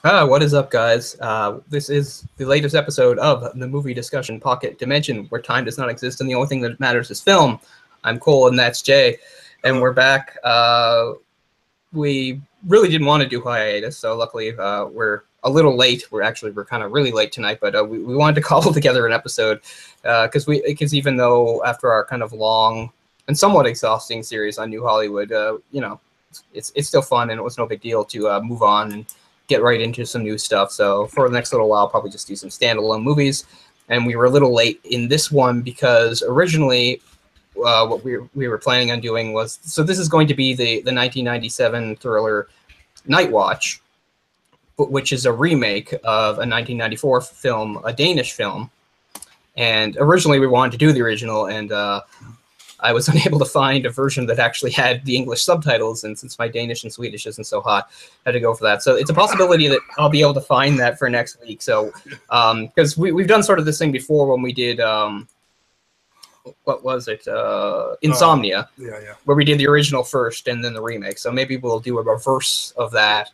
What is up, guys? This is the latest episode of the movie discussion Pocket Dimension, where time does not exist and the only thing that matters is film. I'm Cole, and that's Jay, and we're back. We really didn't want to do hiatus, so luckily we're a little late. We're kind of really late tonight, but we wanted to cobble together an episode because even though after our kind of long and somewhat exhausting series on New Hollywood, it's still fun and it was no big deal to move on and get right into some new stuff. So for the next little while, I'll probably just do some standalone movies. And we were a little late in this one because originally what we were planning on doing was, so this is going to be the 1997 thriller Nightwatch, which is a remake of a 1994 film, a Danish film. And originally we wanted to do the original, and I was unable to find a version that actually had the English subtitles, and since my Danish and Swedish isn't so hot, I had to go for that. So it's a possibility that I'll be able to find that for next week. So, because we've done sort of this thing before when we did, what was it? Insomnia. Yeah. Where we did the original first and then the remake. So maybe we'll do a reverse of that.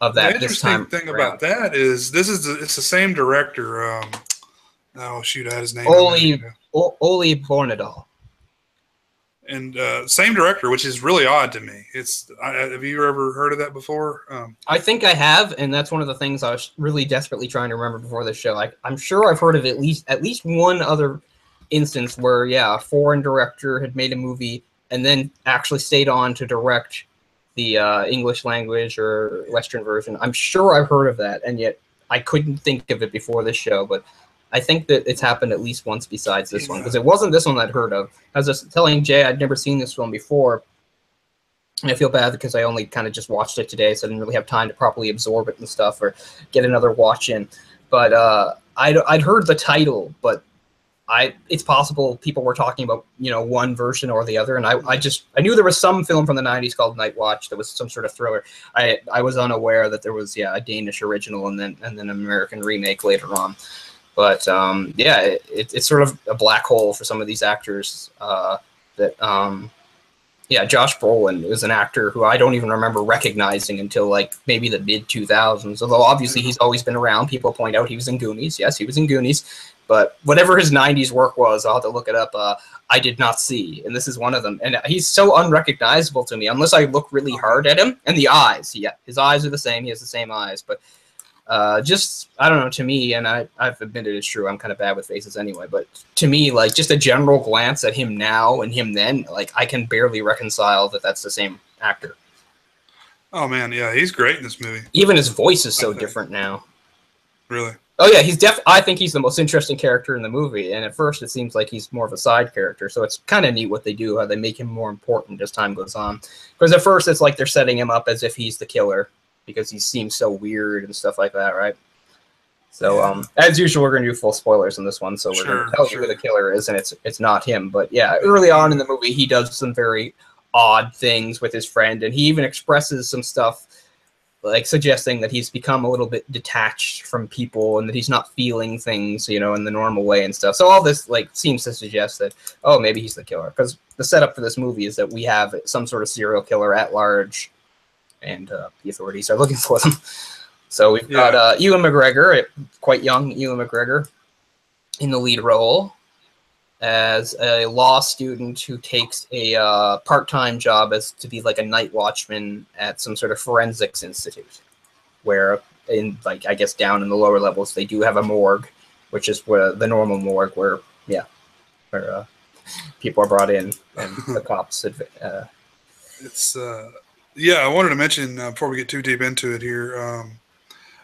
The interesting thing about that is it's the same director. Oh shoot, I had his name. Ole Bornedal. And same director, which is really odd to me. Have you ever heard of that before? I think I have, and that's one of the things I was really desperately trying to remember before this show. I'm sure I've heard of at least one other instance where, a foreign director had made a movie and then actually stayed on to direct the English language or Western version. I'm sure I've heard of that, and yet I couldn't think of it before this show, but I think that it's happened at least once besides this one, because it wasn't this one I'd heard of. I was just telling Jay I'd never seen this film before, and I feel bad because I only kind of just watched it today, so I didn't really have time to properly absorb it and stuff or get another watch in. But I'd heard the title, but it's possible people were talking about one version or the other, and I knew there was some film from the 90s called Nightwatch that was some sort of thriller. I was unaware that there was a Danish original and then an American remake later on. But it's sort of a black hole for some of these actors. Josh Brolin is an actor who I don't even remember recognizing until like maybe the mid 2000s. Although obviously he's always been around. People point out he was in Goonies. Yes, he was in Goonies. But whatever his 90s work was, I'll have to look it up. I did not see, and this is one of them. And he's so unrecognizable to me unless I look really hard at him. And the eyes, his eyes are the same. He has the same eyes, but. I don't know, to me, and I've admitted it's true, I'm kind of bad with faces anyway, but to me, like, just a general glance at him now and him then, like, I can barely reconcile that that's the same actor. Oh, man, yeah, he's great in this movie. Even his voice is so different now. Really? Oh, yeah, I think he's the most interesting character in the movie, and at first it seems like he's more of a side character, so it's kind of neat what they do, how they make him more important as time goes on. Because at first it's like they're setting him up as if he's the killer, because he seems so weird and stuff like that, right? So, as usual, we're going to do full spoilers in this one, so we're going to tell you who the killer is, and it's not him. But yeah, early on in the movie, he does some very odd things with his friend, and he even expresses some stuff, like suggesting that he's become a little bit detached from people and that he's not feeling things, in the normal way and stuff. So all this, like, seems to suggest that, oh, maybe he's the killer. Because the setup for this movie is that we have some sort of serial killer at large, and the authorities are looking for them. So we've got Ewan McGregor, quite young Ewan McGregor, in the lead role as a law student who takes a part-time job as to be like a night watchman at some sort of forensics institute, where I guess down in the lower levels they do have a morgue, which is where the normal morgue where people are brought in and the cops. I wanted to mention before we get too deep into it here.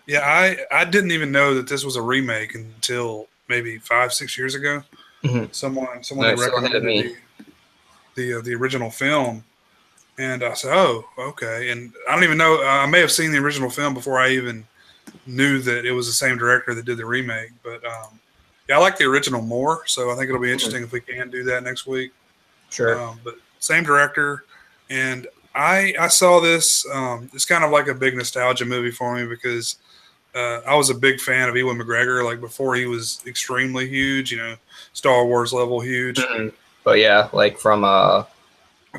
I didn't even know that this was a remake until maybe 5-6 years ago. Mm-hmm. Someone recommended me the original film, and I said, "Oh, okay." And I don't even know. I may have seen the original film before I even knew that it was the same director that did the remake. But I like the original more, so I think it'll be interesting if we can do that next week. Sure. But same director, and I saw this. It's kind of like a big nostalgia movie for me because I was a big fan of Ewan McGregor, like before he was extremely huge, Star Wars level huge. Mm-hmm. But yeah, like from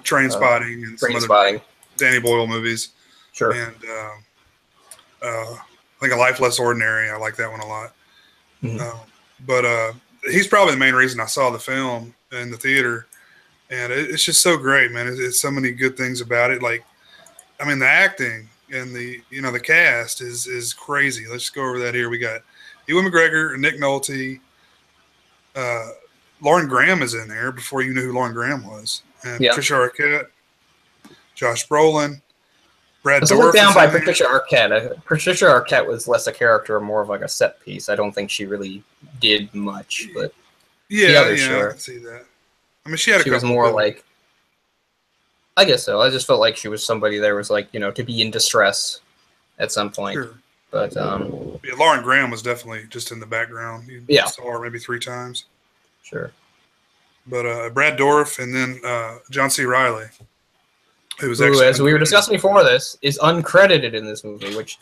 Train Spotting and Train some Spotting. other Danny Boyle movies. Sure. And I think A Life Less Ordinary. I like that one a lot. Mm-hmm. But he's probably the main reason I saw the film in the theater, and it's just so great, man. It's so many good things about it. Like, I mean, the acting and the cast is crazy. Let's just go over that here. We got Ewan McGregor, Nick Nolte, Lauren Graham is in there before you knew who Lauren Graham was, and Yeah. Patricia Arquette, Josh Brolin, Brad I was Dourif looked down is by in there. Patricia Arquette. Patricia Arquette was less a character, more of like a set piece. I don't think she really did much, but the others, I sure. can see that. I mean, she had a She couple was more of like, I guess so. I just felt like she was somebody there was like, to be in distress at some point. Sure. But yeah, Lauren Graham was definitely just in the background. You saw her maybe 3 times. Sure. But Brad Dourif and then John C. Reilly, who as we were discussing before this, is uncredited in this movie, which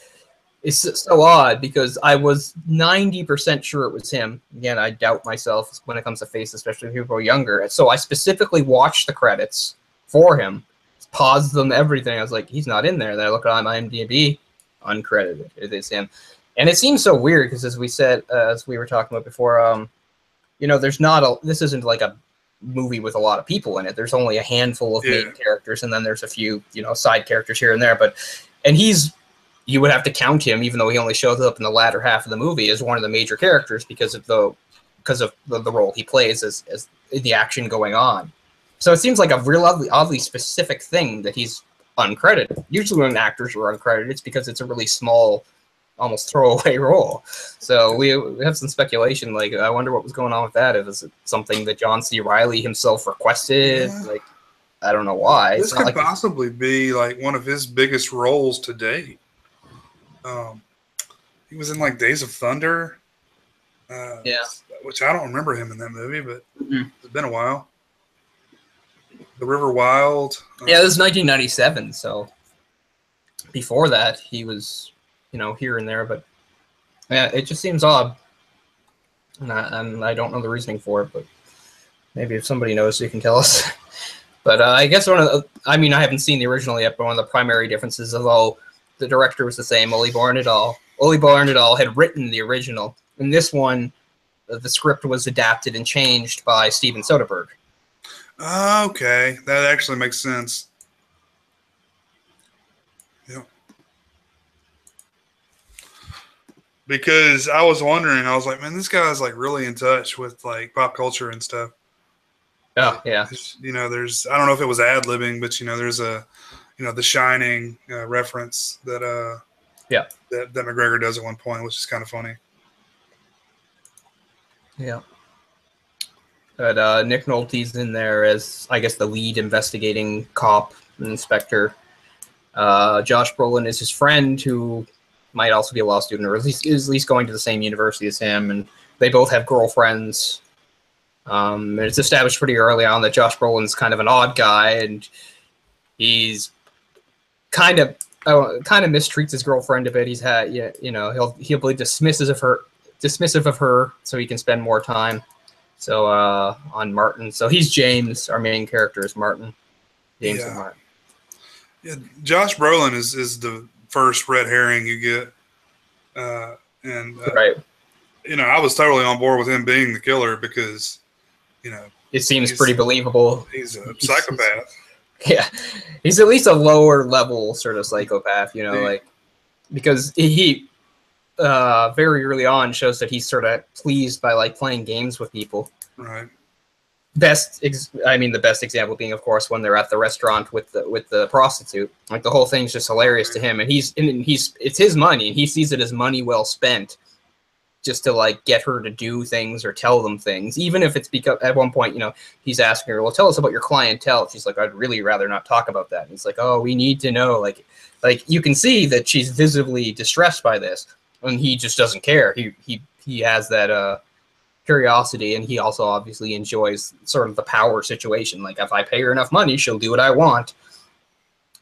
is so odd because I was 90% sure it was him. Again, I doubt myself when it comes to faces, especially if people are younger. So I specifically watched the credits for him, paused them, everything. I was like, he's not in there. Then I look on IMDb, uncredited. It is him. And it seems so weird because, as we said, as we were talking about before, there's this isn't like a movie with a lot of people in it. There's only a handful of main characters, and then there's a few, side characters here and there. And you would have to count him, even though he only shows up in the latter half of the movie, as one of the major characters because of the role he plays as the action going on. So it seems like a real oddly specific thing that he's uncredited. Usually when actors are uncredited, it's because it's a really small, almost throwaway role. So we have some speculation, like, I wonder what was going on with that. If it's something that John C. Reilly himself requested, like, I don't know why. This could possibly be like one of his biggest roles to date. He was in like Days of Thunder, which I don't remember him in that movie, but it's been a while. The River Wild. This is 1997, so before that he was, here and there, but yeah, it just seems odd, and I don't know the reasoning for it, but maybe if somebody knows, you can tell us. But I guess I haven't seen the original yet, but one of the primary differences, although the director was the same, Ole Barnedal had written the original. In this one, the script was adapted and changed by Steven Soderbergh. Okay, that actually makes sense. Yeah. Because I was wondering, I was like, man, this guy's like really in touch with like pop culture and stuff. Oh, yeah. There's, I don't know if it was ad-libbing, but there's a, The Shining reference that that McGregor does at one point, which is kind of funny. Yeah. But Nick Nolte's in there as, I guess, the lead investigating cop inspector. Josh Brolin is his friend, who might also be a law student, or is at least going to the same university as him, and they both have girlfriends. And it's established pretty early on that Josh Brolin's kind of an odd guy, and he's kind of mistreats his girlfriend a bit. He's had, he'll be dismissive of her so he can spend more time. So on Martin. So he's James. Our main character is Martin. James and Martin. Yeah, Josh Brolin is the first red herring you get, right. I was totally on board with him being the killer because, it seems pretty believable. He's a psychopath. He's at least a lower level sort of psychopath, because he very early on shows that he's sort of pleased by like playing games with people. Right. The best example being, of course, when they're at the restaurant with the prostitute. Like, the whole thing's just hilarious to him, and it's his money, and he sees it as money well spent, just to like get her to do things or tell them things, even if it's because at one point, he's asking her, well, tell us about your clientele. She's like, I'd really rather not talk about that. And he's like, oh, we need to know. Like you can see that she's visibly distressed by this, and he just doesn't care. He has that curiosity, and he also obviously enjoys sort of the power situation. Like, if I pay her enough money, she'll do what I want.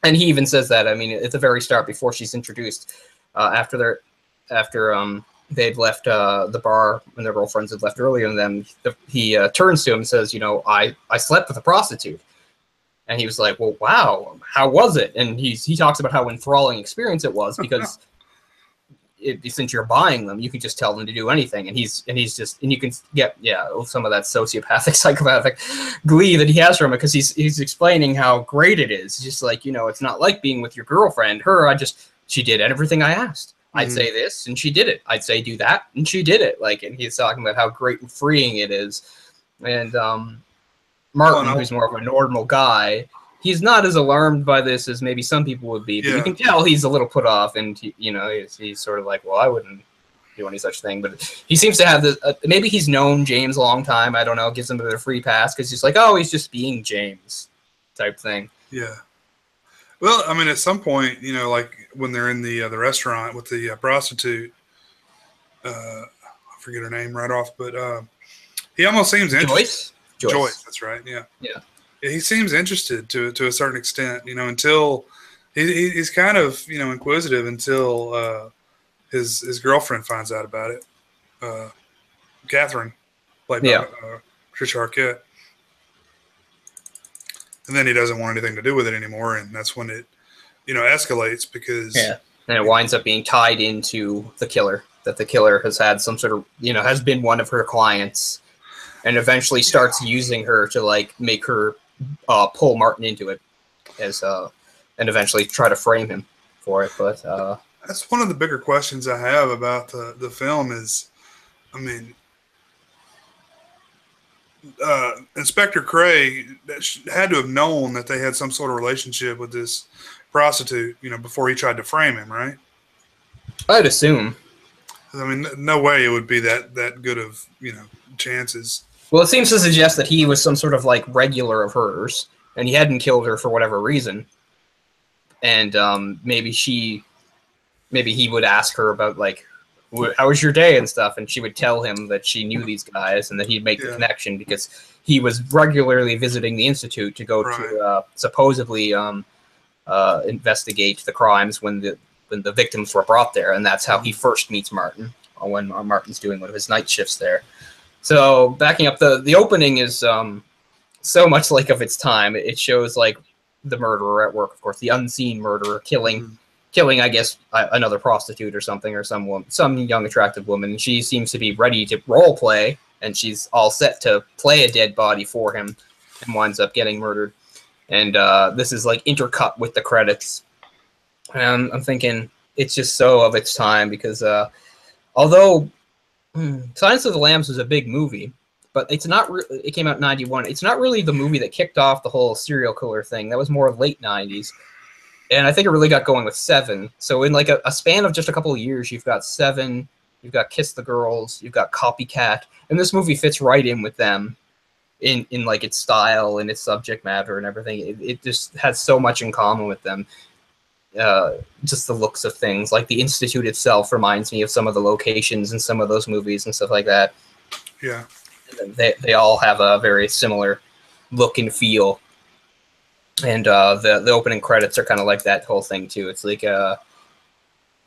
And he even says that, at the very start, before she's introduced, after they'd left the bar when their girlfriends had left earlier, and then he turns to him and says, I slept with a prostitute. And he was like, well, wow, how was it? And he talks about how enthralling experience it was, because since you're buying them, you can just tell them to do anything, and you can get some of that sociopathic, psychopathic glee that he has from it, because he's explaining how great it is. It's just like, it's not like being with your girlfriend. She did everything I asked. I'd say this, and she did it. I'd say do that, and she did it. And he's talking about how great and freeing it is. And Martin, who's more of a normal guy, he's not as alarmed by this as maybe some people would be. But you can tell he's a little put off, and he's sort of like, well, I wouldn't do any such thing. But he seems to have this. Maybe he's known James a long time. I don't know. Gives him a bit of free pass because he's like, oh, he's just being James, type thing. Yeah. Well, I mean, at some point, like when they're in the restaurant with the prostitute, I forget her name right off, but he almost seems interested. Joyce, that's right. Yeah. He seems interested to a certain extent, until he's kind of, inquisitive until his girlfriend finds out about it. Catherine, played by Patricia Arquette. And then he doesn't want anything to do with it anymore, and that's when it, escalates because and it winds up being tied into the killer. That the killer has had some sort of, has been one of her clients, and eventually starts using her to make her pull Martin into it, and eventually try to frame him for it. But that's one of the bigger questions I have about the film is, I mean, Inspector Cray had to have known that they had some sort of relationship with this prostitute, before he tried to frame him, right? I'd assume. I mean, no way it would be that good of, chances. Well, it seems to suggest that he was some sort of regular of hers, and he hadn't killed her for whatever reason. And maybe he would ask her about how was your day and stuff, and she would tell him that she knew these guys, and that he'd make the connection because he was regularly visiting the institute to go to supposedly investigate the crimes when the victims were brought there, and that's how he first meets Martin when Martin's doing one of his night shifts there. So backing up, the opening is so much of its time. It shows the murderer at work, of course, the unseen murderer killing, I guess, another prostitute or something, or some young attractive woman. And she seems to be ready to role play, and she's all set to play a dead body for him, and winds up getting murdered. And this is intercut with the credits. And I'm thinking it's just so of its time because although Silence of the Lambs was a big movie, but it's not. It came out in '91. It's not really the movie that kicked off the whole serial killer thing. That was more late '90s. And I think it really got going with Seven. So in a span of just a couple of years, you've got Seven, you've got Kiss the Girls, you've got Copycat, and this movie fits right in with them in its style and its subject matter and everything. It just has so much in common with them. Just the looks of things. The Institute itself reminds me of some of the locations in some of those movies and stuff like that. Yeah. They all have a very similar look and feel. And the opening credits are kind of like that whole thing too. It's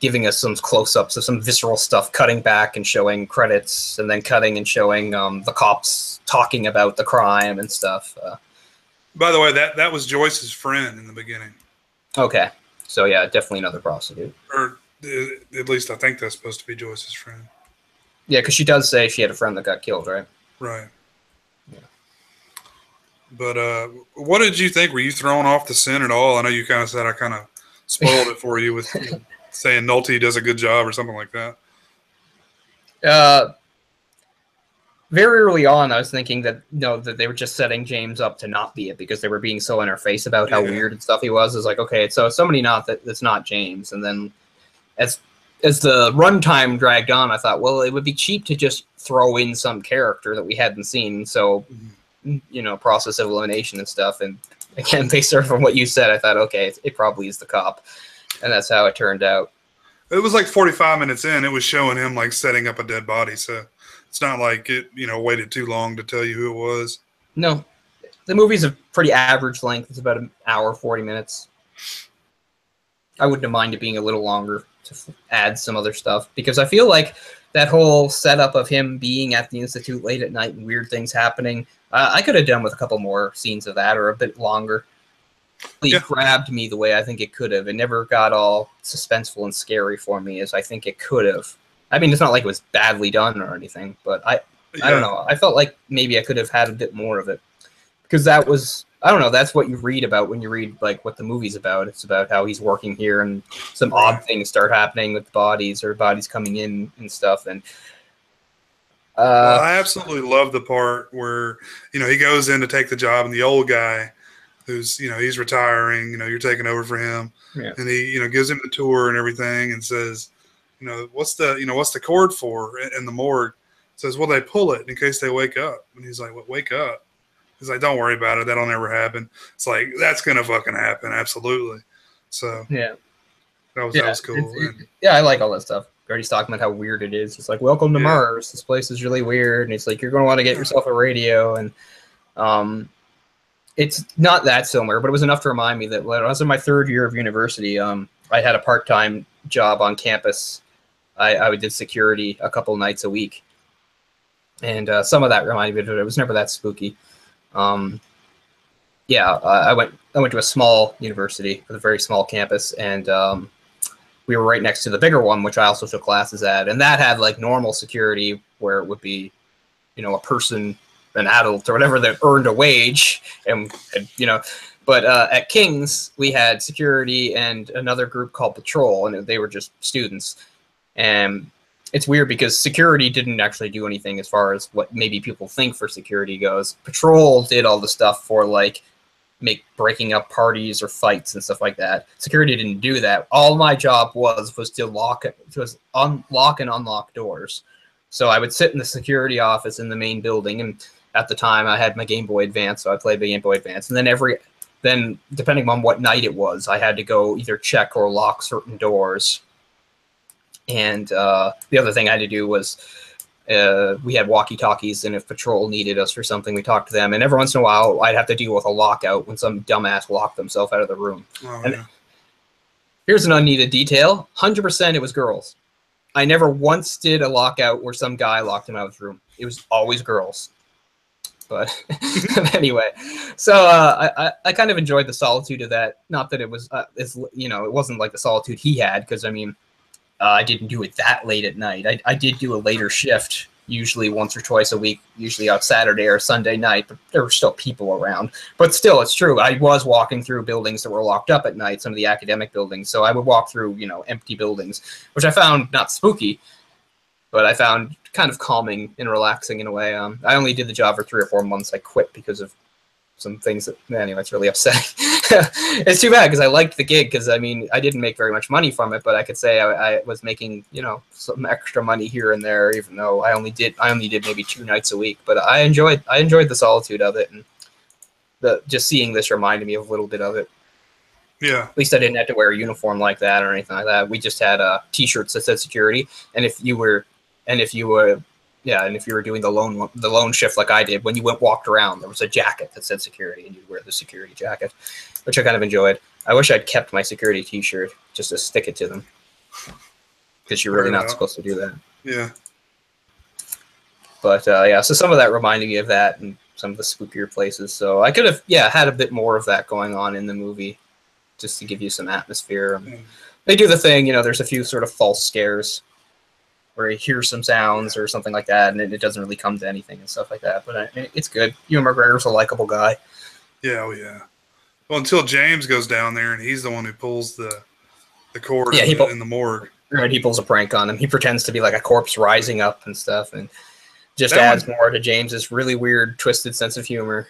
giving us some close-ups of some visceral stuff, cutting back and showing credits, and then cutting and showing the cops talking about the crime and stuff. By the way, that was Joyce's friend in the beginning. Okay, so yeah, definitely another prostitute. Or at least I think that's supposed to be Joyce's friend. Yeah, because she does say she had a friend that got killed, right? Right. But what did you think? Were you thrown off the scent at all? I know you kind of said I kind of spoiled it for you with saying Nolte does a good job or something like that. Very early on, I was thinking that that they were just setting James up to not be it because they were being so in our face about how weird and stuff he was. It's okay, so somebody that's not James. And then as the runtime dragged on, I thought, well, it would be cheap to just throw in some character that we hadn't seen. So. Process of elimination and stuff. And again, based on what you said, I thought, okay, it probably is the cop. And that's how it turned out. It was 45 minutes in, it was showing him setting up a dead body. So it's not like it, waited too long to tell you who it was. No, the movie's a pretty average length. It's about an hour, 40 minutes. I wouldn't have minded being a little longer to add some other stuff because I feel like that whole setup of him being at the Institute late at night and weird things happening, I could have done with a couple more scenes of that or a bit longer. Yeah. grabbed me the way I think it could have. It never got all suspenseful and scary for me as I think it could have. I mean, it's not like it was badly done or anything, but I don't know. I felt like maybe I could have had a bit more of it, because that was, I don't know, that's what you read about when you read like what the movie's about. It's about how he's working here and some odd things start happening with bodies or bodies coming in and stuff. And well, I absolutely love the part where, you know, he goes in to take the job and the old guy who's, you know, he's retiring, you know, you're taking over for him. Yeah. And he, you know, gives him the tour and everything and says, you know, what's the cord for in the morgue? Says, well, they pull it in case they wake up. And he's like, what, wake up? He's like, don't worry about it. That'll never happen. It's like, that's going to fucking happen. Absolutely. So yeah, that was cool. Yeah, I like all that stuff. He's talking about how weird it is. It's like, welcome to Mars. This place is really weird. And it's like, you're going to want to get yourself a radio. And it's not that similar, but it was enough to remind me that when I was in my third year of university, I had a part-time job on campus. I did security a couple nights a week. And some of that reminded me of it. It was never that spooky. I went to a small university with a very small campus, and we were right next to the bigger one, which I also took classes at, and that had like normal security where it would be, you know, a person, an adult or whatever that earned a wage, and you know, but at King's we had security and another group called Patrol, and they were just students. And it's weird because security didn't actually do anything as far as what maybe people think for security goes. Patrol did all the stuff for like breaking up parties or fights and stuff like that. Security didn't do that. All my job was to unlock and unlock doors. So I would sit in the security office in the main building, and at the time I had my Game Boy Advance, so I played the Game Boy Advance. And then depending on what night it was, I had to go either check or lock certain doors. And the other thing I had to do was we had walkie-talkies, and if Patrol needed us for something, we talked to them. And every once in a while, I'd have to deal with a lockout when some dumbass locked themselves out of the room. Here's an unneeded detail. 100% it was girls. I never once did a lockout where some guy locked him out of his room. It was always girls. But anyway, so I kind of enjoyed the solitude of that. Not that it was, it wasn't like the solitude he had, because, I mean, I didn't do it that late at night. I did do a later shift, usually once or twice a week, usually on Saturday or Sunday night, but there were still people around. But still, it's true. I was walking through buildings that were locked up at night, some of the academic buildings. So I would walk through, empty buildings, which I found not spooky, but I found kind of calming and relaxing in a way. I only did the job for 3 or 4 months. I quit because of some things that, anyway, it's really upsetting. It's too bad because I liked the gig, because I mean, I didn't make very much money from it, but I could say I was making, some extra money here and there, even though I only did maybe 2 nights a week. But I enjoyed the solitude of it, and just seeing this reminded me of a little bit of it. Yeah. At least I didn't have to wear a uniform like that or anything like that. We just had T-shirts that said security, and if you were doing the lone shift like I did, when you walked around, there was a jacket that said security, and you'd wear the security jacket, which I kind of enjoyed. I wish I'd kept my security T-shirt just to stick it to them, because you're really not supposed to do that. Yeah. But so some of that reminded me of that and some of the spookier places. So I could have had a bit more of that going on in the movie, just to give you some atmosphere. They do the thing, there's a few sort of false scares where you hear some sounds or something like that, and it doesn't really come to anything and stuff like that. But it's good. Ewan McGregor's a likable guy. Yeah, oh yeah. Well, until James goes down there, and he's the one who pulls the cord in the morgue. Right, he pulls a prank on him. He pretends to be like a corpse rising up and stuff, and just adds more to James's really weird, twisted sense of humor.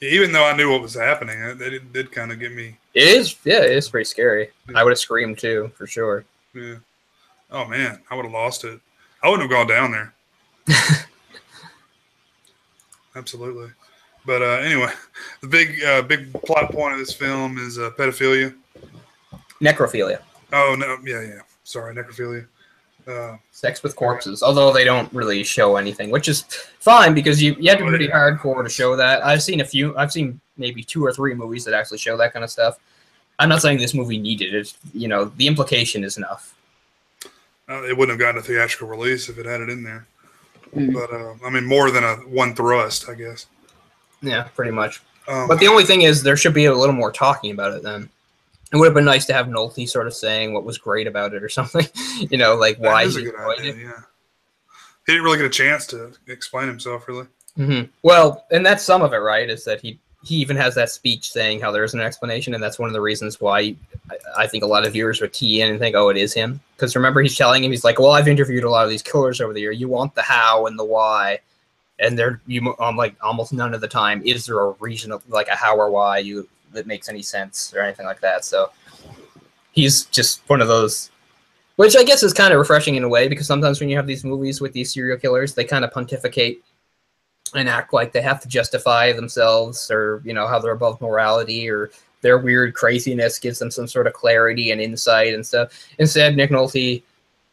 Even though I knew what was happening, it did kind of get me. It is pretty scary. Yeah. I would have screamed too, for sure. Yeah. Oh man, I would have lost it. I wouldn't have gone down there. Absolutely. But anyway, the big plot point of this film is pedophilia. Necrophilia. Oh no, yeah. Sorry, necrophilia. Sex with corpses, although they don't really show anything, which is fine because you have to be pretty hardcore to show that. I've seen maybe 2 or 3 movies that actually show that kind of stuff. I'm not saying this movie needed it. The implication is enough. It wouldn't have gotten a theatrical release if it had it in there. But, I mean, more than one thrust, I guess. Yeah, pretty much. But the only thing is, there should be a little more talking about it then. It would have been nice to have Nolte sort of saying what was great about it or something, you know, like why he enjoyed it. Yeah. He didn't really get a chance to explain himself, really. Mm-hmm. Well, and that's some of it, right? Is that he even has that speech saying how there is an explanation, and that's one of the reasons why I think a lot of viewers would key in and think, oh, it is him. Because remember, he's telling him, he's like, well, I've interviewed a lot of these killers over the year. You want the how and the why, and there, like almost none of the time is there a reason of like a how or why that makes any sense or anything like that. So he's just one of those, which I guess is kind of refreshing in a way, because sometimes when you have these movies with these serial killers, they kind of pontificate and act like they have to justify themselves, or, you know, how they're above morality, or their weird craziness gives them some sort of clarity and insight and stuff. Instead, Nick Nolte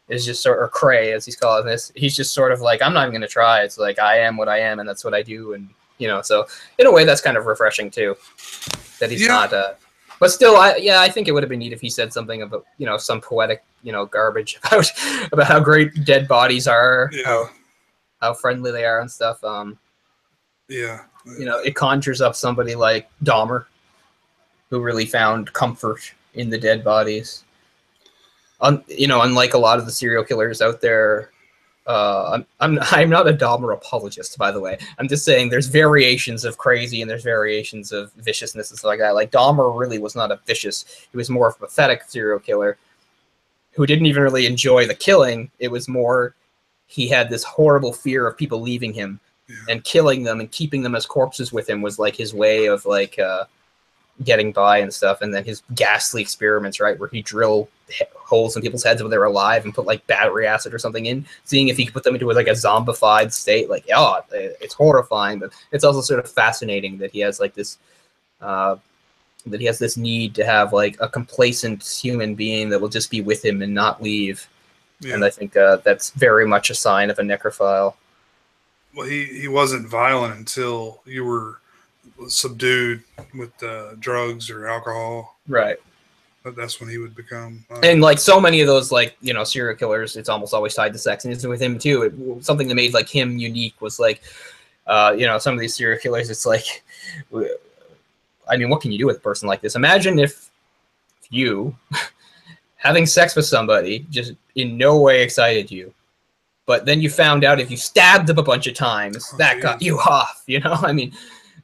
is just sort of, or Cray, as he's calling this, he's just sort of like, I'm not even going to try. It's like, I am what I am, and that's what I do. And, you know, so in a way, that's kind of refreshing too, that he's not, but still, I think it would have been neat if he said something about, you know, some poetic, you know, garbage about how great dead bodies are, how friendly they are and stuff. Yeah. You know, it conjures up somebody like Dahmer, who really found comfort in the dead bodies. You know, unlike a lot of the serial killers out there, I'm not a Dahmer apologist, by the way. I'm just saying there's variations of crazy and there's variations of viciousness and stuff like that. Like, Dahmer really was not a vicious. He was more of a pathetic serial killer who didn't even really enjoy the killing. It was more, he had this horrible fear of people leaving him. And killing them and keeping them as corpses with him was like his way of like getting by and stuff. And then his ghastly experiments, right, where he drilled holes in people's heads when they were alive and put like battery acid or something in, seeing if he could put them into like a zombified state. Like, oh, it's horrifying, but it's also sort of fascinating that he has like this need to have like a complacent human being that will just be with him and not leave. And I think that's very much a sign of a necrophile. Well, he wasn't violent until you were subdued with drugs or alcohol. Right. But that's when he would become. And like so many of those, like, you know, serial killers, it's almost always tied to sex. And it's with him too. Something that made like him unique was like, you know, some of these serial killers, it's like, I mean, what can you do with a person like this? Imagine if you having sex with somebody just in no way excited you. But then you found out if you stabbed them a bunch of times, that got you off, you know? I mean,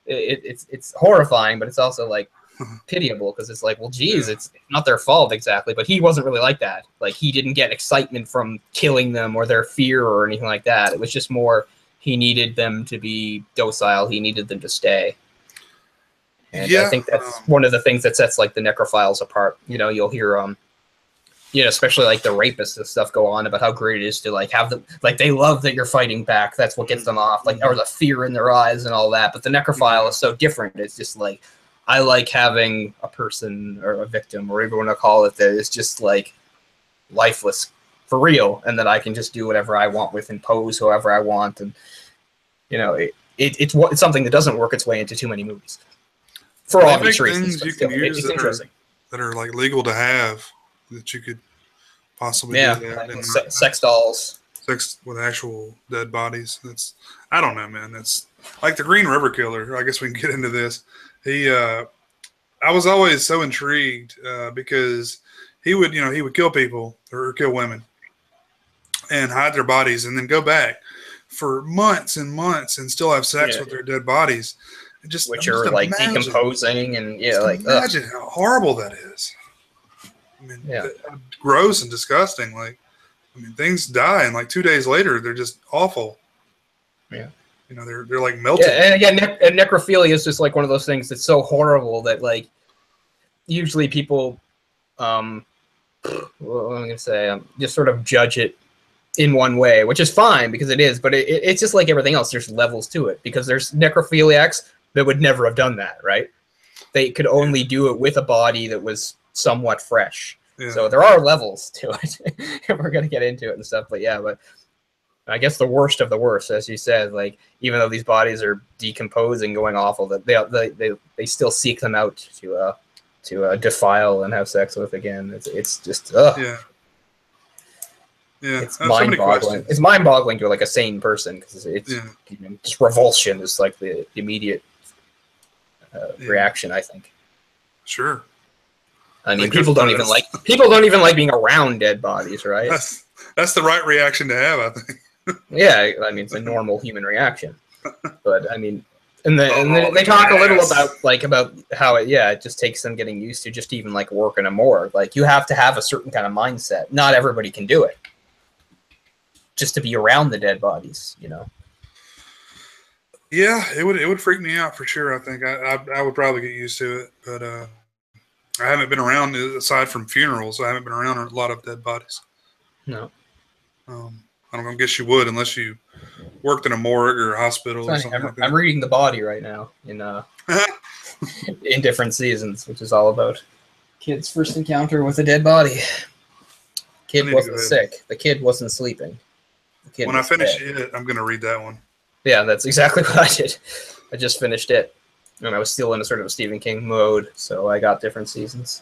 it's horrifying, but it's also, like, pitiable, because it's like, well, geez, it's not their fault exactly. But he wasn't really like that. Like, he didn't get excitement from killing them or their fear or anything like that. It was just more he needed them to be docile. He needed them to stay. And I think that's one of the things that sets, like, the necrophiles apart. You know, you'll hear you know, especially like the rapists and stuff go on about how great it is to like have them, like they love that you're fighting back. That's what gets them off, like, or the fear in their eyes and all that. But the necrophile is so different. It's just like, I like having a person or a victim or whatever you want to call it that is just like lifeless for real, and that I can just do whatever I want with and pose however I want. And, you know, it's something that doesn't work its way into too many movies for obvious reasons. You can use that are like legal to have. That you could possibly do that. And sex dolls. Sex with actual dead bodies. That's, I don't know, man. That's like the Green River Killer. I guess we can get into this. I was always so intrigued because he would kill people or kill women and hide their bodies and then go back for months and months and still have sex with their dead bodies. Which are like decomposing and imagine how horrible that is. I mean, gross and disgusting. Like, I mean, things die, and like 2 days later, they're just awful. Yeah, you know, they're like melted. Yeah, and necrophilia is just like one of those things that's so horrible that like usually people, what am I gonna say? Just sort of judge it in one way, which is fine because it is, but it's just like everything else. There's levels to it because there's necrophiliacs that would never have done that, right? They could only do it with a body that was somewhat fresh. So there are levels to it. If we're gonna get into it and stuff, but I guess the worst of the worst, as you said, like even though these bodies are decomposing, going awful, that they still seek them out to defile and have sex with again. It's just it's mind-boggling. It's mind-boggling to like a sane person because it's just revulsion is like the immediate reaction, I think. Sure. I mean, people don't even like being around dead bodies, right? That's the right reaction to have, I think. Yeah, I mean, it's a normal human reaction. But I mean, and they talk a little about how it just takes them getting used to just even like work in a morgue. Like you have to have a certain kind of mindset. Not everybody can do it. Just to be around the dead bodies, you know. Yeah, it would freak me out for sure. I think I would probably get used to it, but I haven't been around aside from funerals. I haven't been around a lot of dead bodies. No. I don't guess you would unless you worked in a morgue or a hospital or something like that. I'm reading The Body right now in in different seasons, which is all about kid's first encounter with a dead body. Kid wasn't sick. The kid wasn't sleeping. When I finish it, I'm going to read that one. Yeah, that's exactly what I did. I just finished it, and I was still in a sort of a Stephen King mode, so I got different seasons,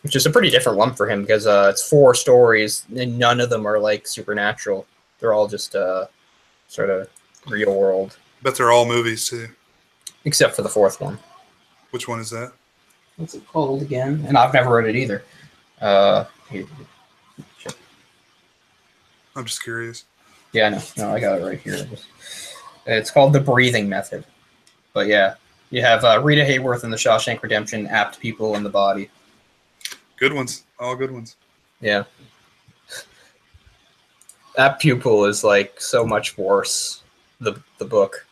which is a pretty different one for him because it's 4 stories, and none of them are like supernatural. They're all just sort of real world. But they're all movies too, except for the 4th one. Which one is that? What's it called again? And I've never read it either. Here. I'm just curious. Yeah, no, I got it right here. It's called The Breathing Method. But yeah, you have Rita Hayworth in The Shawshank Redemption, Apt Pupil in The Body. Good ones. All good ones. Yeah. Apt Pupil is like so much worse, the book.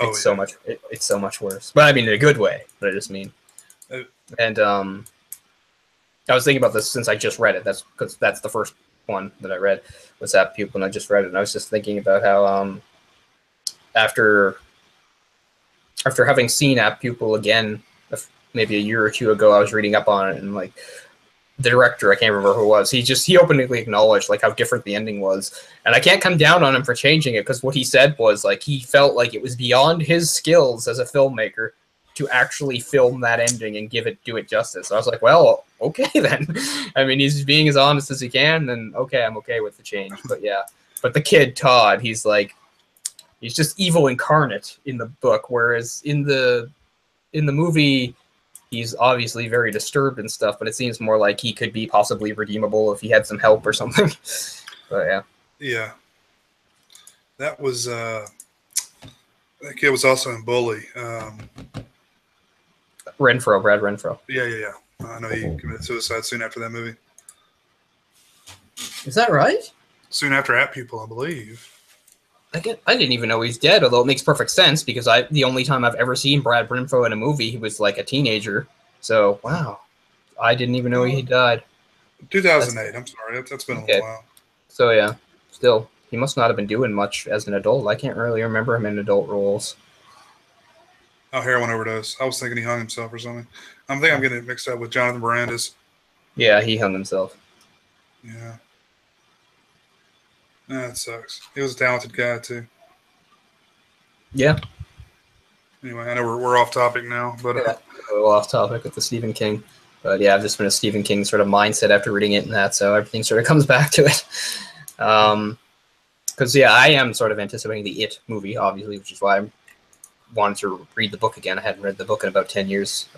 It's so much worse. But I mean in a good way, but I just mean. And I was thinking about this since I just read it. That's because that's the first one that I read was Apt Pupil, and I just read it. And I was just thinking about how after having seen Apt Pupil again maybe a year or two ago, I was reading up on it, and like the director, I can't remember who it was, he openly acknowledged like how different the ending was, and I can't come down on him for changing it because what he said was like he felt like it was beyond his skills as a filmmaker to actually film that ending and do it justice. So I was like, well, okay then. I mean, he's being as honest as he can, then okay, I'm okay with the change. But yeah, but the kid Todd, he's just evil incarnate in the book, whereas in the movie, he's obviously very disturbed and stuff. But it seems more like he could be possibly redeemable if he had some help or something. But yeah. Yeah. That was that kid was also in Bully. Brad Renfro. Yeah. I know he committed suicide soon after that movie. Is that right? Soon after Apt Pupil, I believe. I didn't even know he's dead, although it makes perfect sense because the only time I've ever seen Brad Renfro in a movie, he was like a teenager. So, wow. I didn't even know he died. 2008, I'm sorry. That's been a little while. So, yeah. Still, he must not have been doing much as an adult. I can't really remember him in adult roles. Oh, heroin overdose. I was thinking he hung himself or something. I'm getting it mixed up with Jonathan Brandis. Yeah, he hung himself. Yeah. That sucks. He was a talented guy, too. Yeah. Anyway, I know we're off topic now, but... a little off topic with the Stephen King. But yeah, I've just been a Stephen King sort of mindset after reading it and that, so everything sort of comes back to it. Because, yeah, I am sort of anticipating the It movie, obviously, which is why I wanted to read the book again. I hadn't read the book in about 10 years.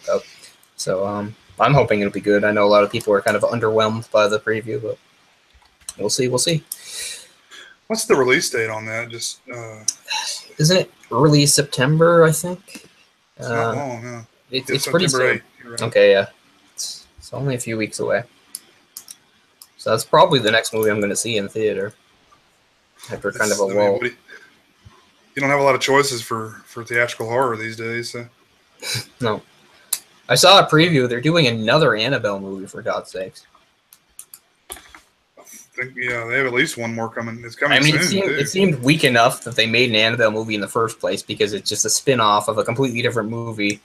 So I'm hoping it'll be good. I know a lot of people are kind of underwhelmed by the preview, but we'll see. What's the release date on that? Just isn't it early September, I think? It's not long, huh? It's pretty soon. Right. Okay, yeah. It's only a few weeks away. So that's probably the next movie I'm going to see in theater. After kind of a lull. You don't have a lot of choices for theatrical horror these days, so. No. I saw a preview. They're doing another Annabelle movie, for God's sakes. Yeah, they have at least one more coming. It's coming soon. It seemed weak enough that they made an Annabelle movie in the first place because it's just a spin-off of a completely different movie.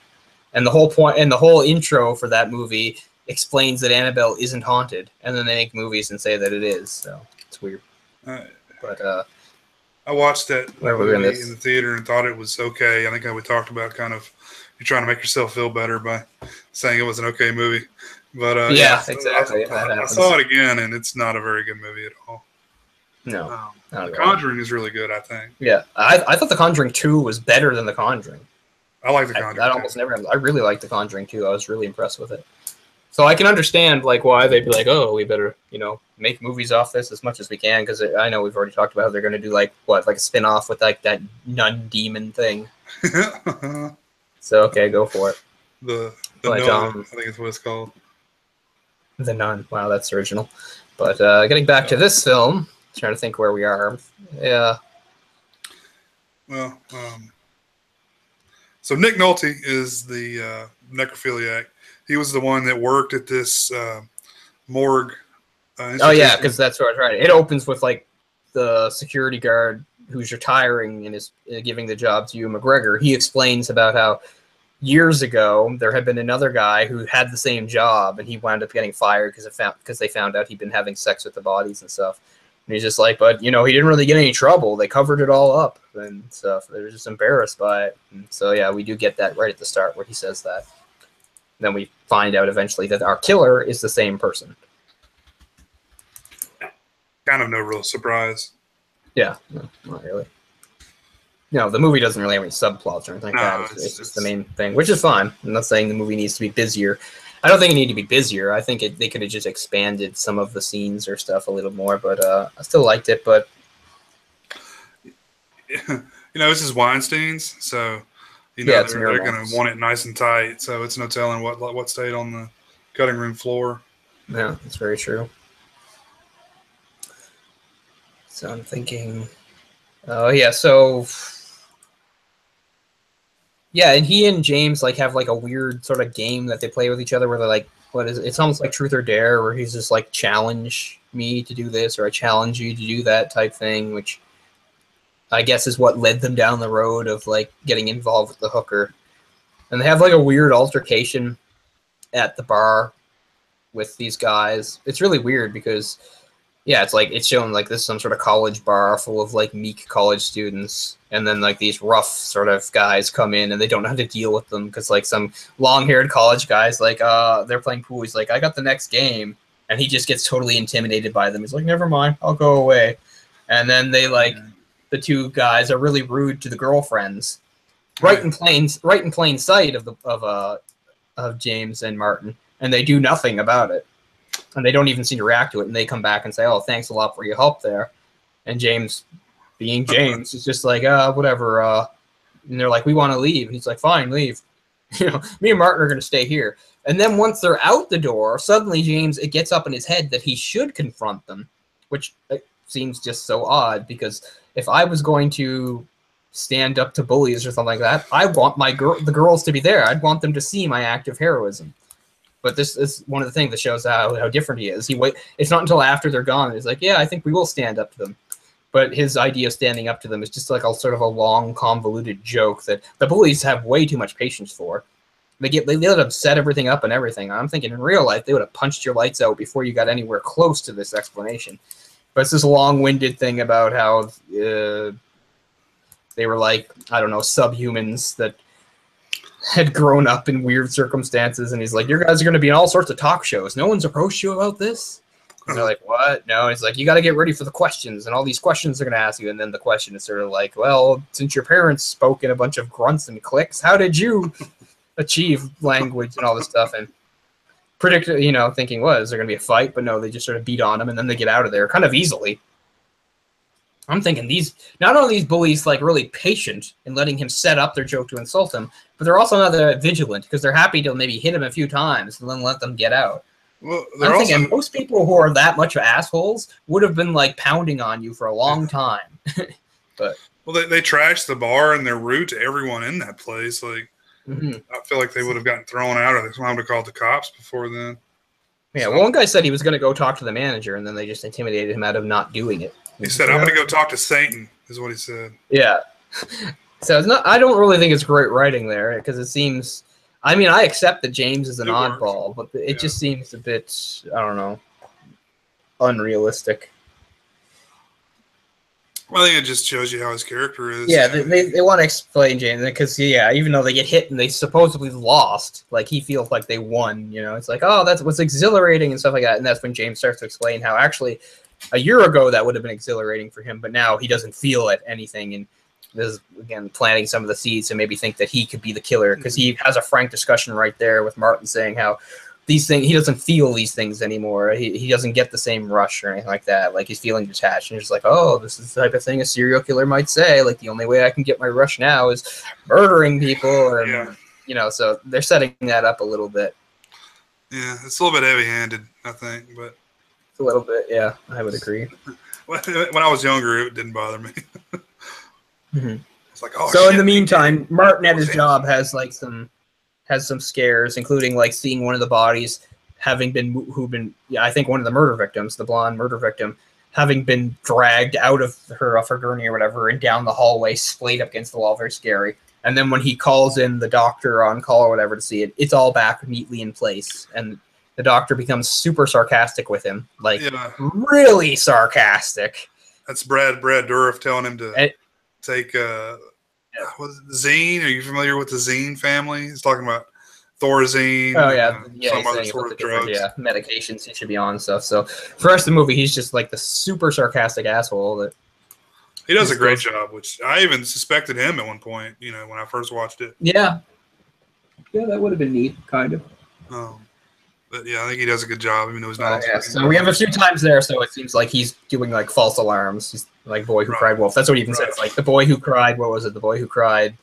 And the whole point and the whole intro for that movie explains that Annabelle isn't haunted. And then they make movies and say that it is. So it's weird. But I watched that movie in the theater and thought it was okay. I think we talked about kind of you're trying to make yourself feel better by saying it was an okay movie. But yeah, exactly. I saw it again, and it's not a very good movie at all. No. The Conjuring is really good, I think. Yeah, I thought The Conjuring 2 was better than The Conjuring. I like The Conjuring. That almost never happens. I really like The Conjuring too. I was really impressed with it. So I can understand like why they'd be like, oh, we better, make movies off this as much as we can, because I know we've already talked about how they're going to do like a spin-off with like that nun demon thing. So okay, go for it. The Nun, I think is what it's called. The Nun. Wow, that's original. But getting back to this film, trying to think where we are. Yeah. Well, so Nick Nolte is the necrophiliac. He was the one that worked at this morgue. Oh yeah, because that's right. It opens with like the security guard who's retiring and is giving the job to Ewan McGregor. He explains about how years ago there had been another guy who had the same job, and he wound up getting fired because they found out he'd been having sex with the bodies and stuff. And he's just like, but he didn't really get any trouble. They covered it all up and stuff. They were just embarrassed by it. And so yeah, we do get that right at the start where he says that. Then we find out eventually that our killer is the same person. Kind of no real surprise. Yeah, no, not really. The movie doesn't really have any subplots or anything like that. It's just the main thing, which is fine. I'm not saying the movie needs to be busier. I don't think it needed to be busier. I think they could have just expanded some of the scenes or stuff a little more, but I still liked it. But this is Weinstein's, so they're going to want it nice and tight. So it's no telling what stayed on the cutting room floor. Yeah, that's very true. So I'm thinking, and he and James like have like a weird sort of game that they play with each other where they're like, it's almost like Truth or Dare, where he's just like, challenge me to do this, or I challenge you to do that type thing, which I guess is what led them down the road of like getting involved with the hooker. And they have like a weird altercation at the bar with these guys. It's really weird because it's shown like this is some sort of college bar full of like meek college students, and then like these rough sort of guys come in and they don't know how to deal with them because like some long-haired college guys like they're playing pool. He's like, I got the next game, and he just gets totally intimidated by them. He's like, never mind, I'll go away. And then they like the two guys are really rude to the girlfriends, right in plain sight of James and Martin, and they do nothing about it. And they don't even seem to react to it. And they come back and say, oh, thanks a lot for your help there. And James, being James, is just like, whatever. And they're like, we want to leave. And he's like, fine, leave. Me and Martin are going to stay here. And then once they're out the door, suddenly it gets up in his head that he should confront them, which seems just so odd, because if I was going to stand up to bullies or something like that, I want the girls to be there. I'd want them to see my act of heroism. But this is one of the things that shows how different he is. It's not until after they're gone. He's like, yeah, I think we will stand up to them. But his idea of standing up to them is just like a sort of a long, convoluted joke that the bullies have way too much patience for. They let them set everything up and everything. I'm thinking in real life, they would have punched your lights out before you got anywhere close to this explanation. But it's this long-winded thing about how they were like, I don't know, subhumans that had grown up in weird circumstances, and he's like, your guys are going to be in all sorts of talk shows. No one's approached you about this? And they're like, what? No. He's like, you got to get ready for the questions, and all these questions they're going to ask you. And then the question is sort of like, well, since your parents spoke in a bunch of grunts and clicks, how did you achieve language and all this stuff? And thinking, what, is there going to be a fight? But no, they just sort of beat on him, and then they get out of there kind of easily. I'm thinking not only these bullies like really patient in letting him set up their joke to insult him, but they're also not that vigilant, because they're happy to maybe hit him a few times and then let them get out. Well, I'm thinking most people who are that much assholes would have been like pounding on you for a long time. But they trashed the bar and they're rude to everyone in that place. Like I feel like they would have gotten thrown out, or they would have called the cops before then. Yeah, well, one guy said he was going to go talk to the manager, and then they just intimidated him out of not doing it. He said, I'm going to go talk to Satan, is what he said. Yeah. So I don't really think it's great writing there, because it seems, I accept that James is an oddball, but it just seems a bit, I don't know, unrealistic. Well, I think it just shows you how his character is. Yeah, they want to explain James, because, even though they get hit and they supposedly lost, like, he feels like they won, It's like, oh, that's what's exhilarating and stuff like that, and that's when James starts to explain how actually a year ago that would have been exhilarating for him, but now he doesn't feel anything, and this is, again, planting some of the seeds to maybe think that he could be the killer, because he has a frank discussion right there with Martin saying how these things, he doesn't feel these things anymore. He doesn't get the same rush or anything like that. Like, he's feeling detached, and he's like, oh, this is the type of thing a serial killer might say. Like, the only way I can get my rush now is murdering people. And, you know, so they're setting that up a little bit. Yeah, it's a little bit heavy-handed, I think, but a little bit, yeah, I would agree. When I was younger, it didn't bother me. Mm-hmm. It's like, oh. So shit, in the meantime, Martin at his job has like some scares, including like seeing one of the bodies having been I think one of the murder victims, the blonde murder victim, having been dragged out of her gurney or whatever and down the hallway, splayed up against the wall, very scary. And then when he calls in the doctor on call or whatever to see it, it's all back neatly in place, and the doctor becomes super sarcastic with him, like really sarcastic. That's Brad Dourif telling him to take what is it, Zine. Are you familiar with the Zine family? He's talking about Thorazine. Oh yeah, some other sort of drugs. Medications he should be on and stuff. So for the rest of the movie, he's just like the super sarcastic asshole that. He does a great job, which I even suspected him at one point, you know, when I first watched it. Yeah. Yeah, that would have been neat, kind of. But yeah, I think he does a good job, even though he's not. So we have a few times there, so it seems like he's doing like false alarms. He's like boy who cried wolf. That's what he even says. Like the boy who cried, what was it? The boy who cried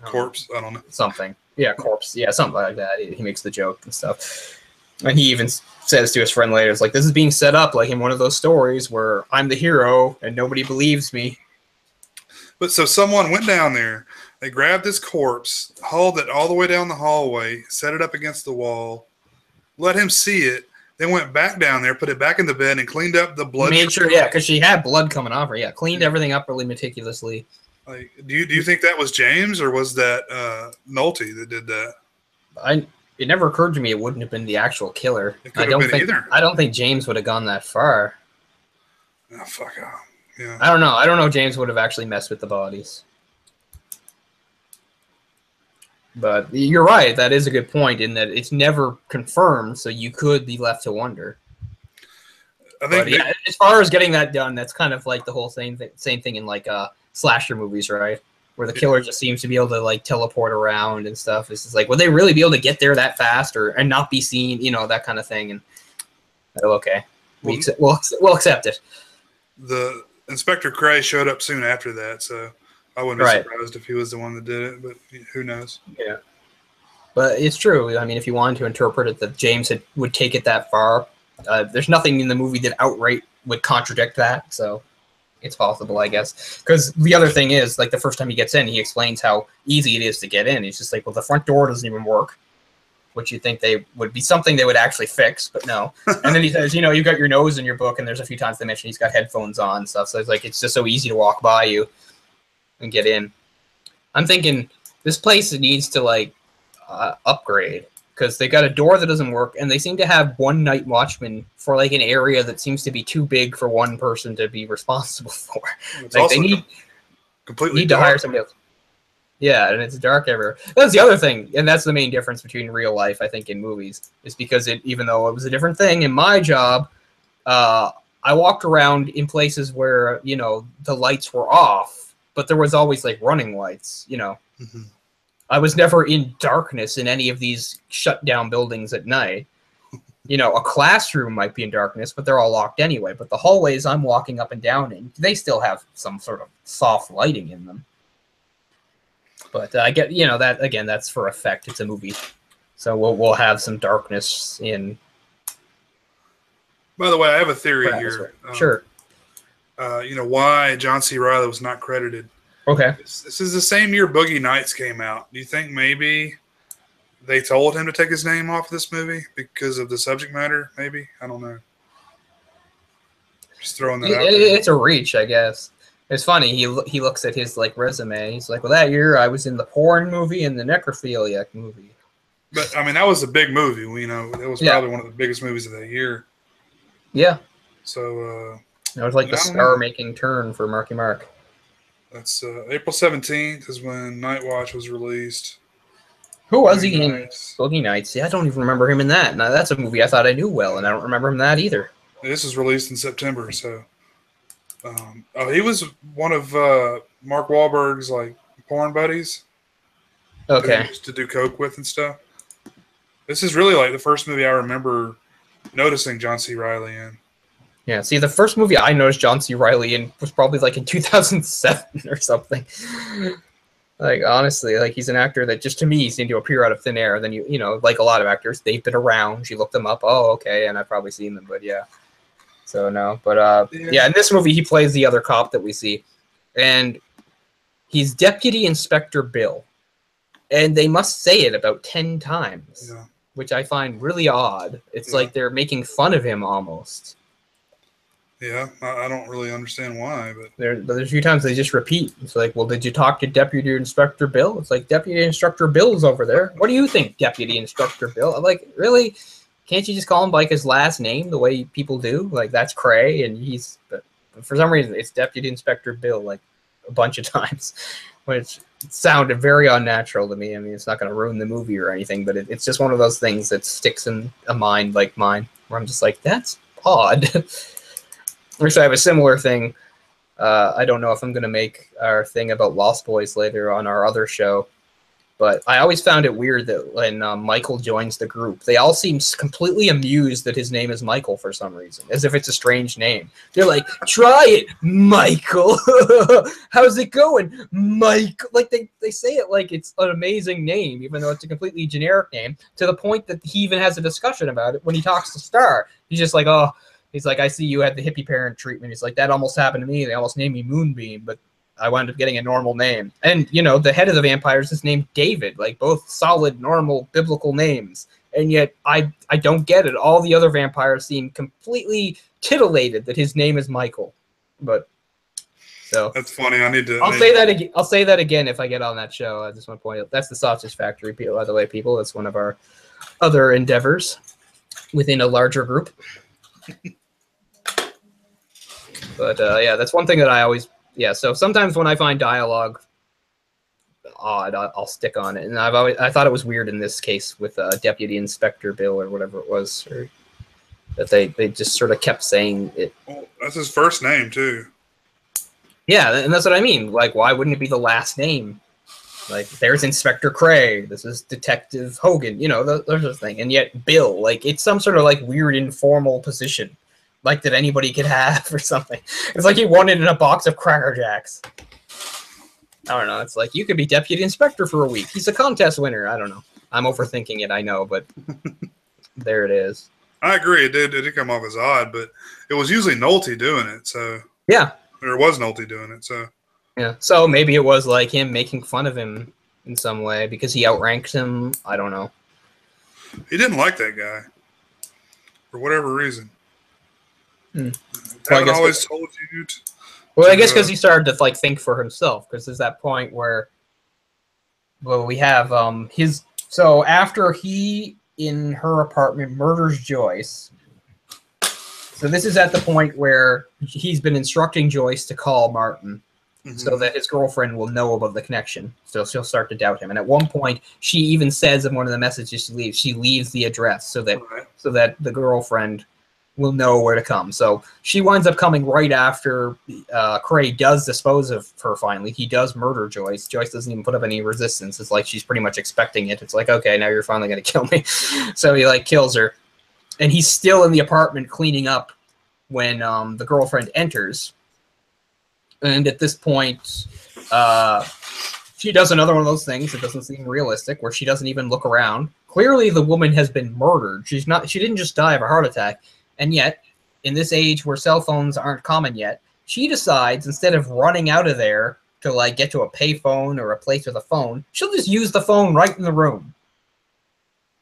corpse, I don't know. Something. Yeah, corpse. Yeah, something like that. He makes the joke and stuff. And he even says to his friend later, it's like, this is being set up like in one of those stories where I'm the hero and nobody believes me. But so someone went down there, they grabbed this corpse, hauled it all the way down the hallway, set it up against the wall, let him see it, then went back down there, put it back in the bed, and cleaned up the blood. Made sure, because she had blood coming off her. Yeah, cleaned everything up really meticulously. Like, do you think that was James, or was that Nolte that did that? It never occurred to me it wouldn't have been the actual killer. It could have been either. I don't think James would have gone that far. Oh, fuck off. Yeah. I don't know. I don't know if James would have actually messed with the bodies. But you're right. That is a good point in that it's never confirmed, so you could be left to wonder. I think as far as getting that done, that's kind of like the whole same thing in like slasher movies, right? Where the killer just seems to be able to like teleport around and stuff. It's just like, would they really be able to get there that fast and not be seen? You know, that kind of thing. And okay, we'll accept it. The Inspector Cray showed up soon after that, so I wouldn't be surprised if he was the one that did it. But who knows? Yeah, but it's true. I mean, if you wanted to interpret it that James would take it that far, there's nothing in the movie that outright would contradict that. So. It's possible, I guess. Because the other thing is, like, the first time he gets in, he explains how easy it is to get in. He's just like, well, the front door doesn't even work, which you think they would be something they would actually fix, but no. And then he says, you know, you've got your nose in your book, and there's a few times they mention he's got headphones on and stuff. So it's like, it's just so easy to walk by you and get in. I'm thinking this place needs to, like, upgrade. Because they got a door that doesn't work, and they seem to have one night watchman for like an area that seems to be too big for one person to be responsible for. It's like also they need completely to hire somebody else. Yeah, and it's dark everywhere. That's the other thing, and that's the main difference between real life, I think, in movies, is because even though it was a different thing in my job, I walked around in places where, you know, the lights were off, but there was always like running lights, you know. Mm-hmm. I was never in darkness in any of these shut down buildings at night. You know, a classroom might be in darkness, but they're all locked anyway. But the hallways I'm walking up and down in, they still have some sort of soft lighting in them. But I get, you know, that again, that's for effect. It's a movie, so we'll have some darkness in. By the way, I have a theory here. Sure. You know why John C. Reilly was not credited. Okay. This is the same year Boogie Nights came out. Do you think maybe they told him to take his name off this movie because of the subject matter? Maybe. I don't know. Just throwing that out there. It's a reach, I guess. It's funny. He looks at his like resume. He's like, well, that year I was in the porn movie and the necrophiliac movie. But I mean, that was a big movie. You know, that was probably one of the biggest movies of that year. Yeah. So it was like the star-making turn for Marky Mark. That's April 17th is when Nightwatch was released. Who was he in Boogie Nights? Yeah, I don't even remember him in that. Now, that's a movie I thought I knew well, and I don't remember him in that either. This was released in September, so... he was one of Mark Wahlberg's like porn buddies. Okay. Who he used to do coke with and stuff. This is really like the first movie I remember noticing John C. Reilly in. Yeah, see, the first movie I noticed John C. Reilly in was probably like in 2007 or something. Like, honestly, like he's an actor that just to me seemed to appear out of thin air. Then you know, like a lot of actors, they've been around. You look them up. Oh, okay, and I've probably seen them, but yeah. So no, but yeah, in this movie he plays the other cop that we see, and he's Deputy Inspector Bill, and they must say it about 10 times, which I find really odd. It's like they're making fun of him almost. Yeah, I don't really understand why, but there's a few times they just repeat. It's like, well, did you talk to Deputy Inspector Bill? It's like, Deputy Inspector Bill's over there. What do you think, Deputy Inspector Bill? I'm like, really? Can't you just call him by his last name the way people do? Like, that's Cray, and he's, but for some reason, it's Deputy Inspector Bill, like, a bunch of times, which sounded very unnatural to me. I mean, it's not going to ruin the movie or anything, but it's just one of those things that sticks in a mind like mine, where I'm just like, that's odd. Actually, I have a similar thing. I don't know if I'm going to make our thing about Lost Boys later on our other show, but I always found it weird that when Michael joins the group, they all seem completely amused that his name is Michael for some reason, as if it's a strange name. They're like, try it, Michael. How's it going, Mike? Like, they say it like it's an amazing name, even though it's a completely generic name, to the point that he even has a discussion about it when he talks to Star. He's just like, oh, he's like, I see you had the hippie parent treatment. He's like, that almost happened to me. They almost named me Moonbeam, but I wound up getting a normal name. And, you know, the head of the vampires is named David, like both solid, normal, biblical names. And yet I don't get it. All the other vampires seem completely titillated that his name is Michael. But, so. That's funny. I'll say that again. I'll say that again if I get on that show. I just want to point out, that's the Sausage Factory, by the way, people. That's one of our other endeavors within a larger group. But yeah, that's one thing that I always, so sometimes when I find dialogue odd, I'll stick on it. And I thought it was weird in this case with Deputy Inspector Bill or whatever it was, or that they just sort of kept saying it. Well, that's his first name too. Yeah, and that's what I mean. Like, why wouldn't it be the last name? Like, there's Inspector Cray, this is Detective Hogan, you know, there's a thing. And yet Bill, like, it's some sort of like weird informal position, like that anybody could have or something. It's like he won it in a box of Cracker Jacks. I don't know. It's like, you could be Deputy Inspector for a week. He's a contest winner. I don't know. I'm overthinking it, I know, but there it is. I agree. It did come off as odd, but it was usually Nolte doing it, so. Yeah. Or it was Nolte doing it, so. Yeah, so maybe it was like him making fun of him in some way because he outranked him. I don't know. He didn't like that guy for whatever reason. Well, I always told you to. Well, I guess because he started to like think for himself. Because there's that point where, well, we have his. So after he in her apartment murders Joyce. So this is at the point where he's been instructing Joyce to call Martin. Mm-hmm. So that his girlfriend will know about the connection. So she'll start to doubt him. And at one point, she even says in one of the messages she leaves the address so that the girlfriend will know where to come. So she winds up coming right after Cray does dispose of her finally. He does murder Joyce. Joyce doesn't even put up any resistance. It's like she's pretty much expecting it. It's like, okay, now you're finally going to kill me. So he like kills her. And he's still in the apartment cleaning up when the girlfriend enters. And at this point, she does another one of those things that doesn't seem realistic, where she doesn't even look around. Clearly, the woman has been murdered. She didn't just die of a heart attack. And yet, in this age where cell phones aren't common yet, she decides, instead of running out of there to like get to a payphone or a place with a phone, she'll just use the phone right in the room.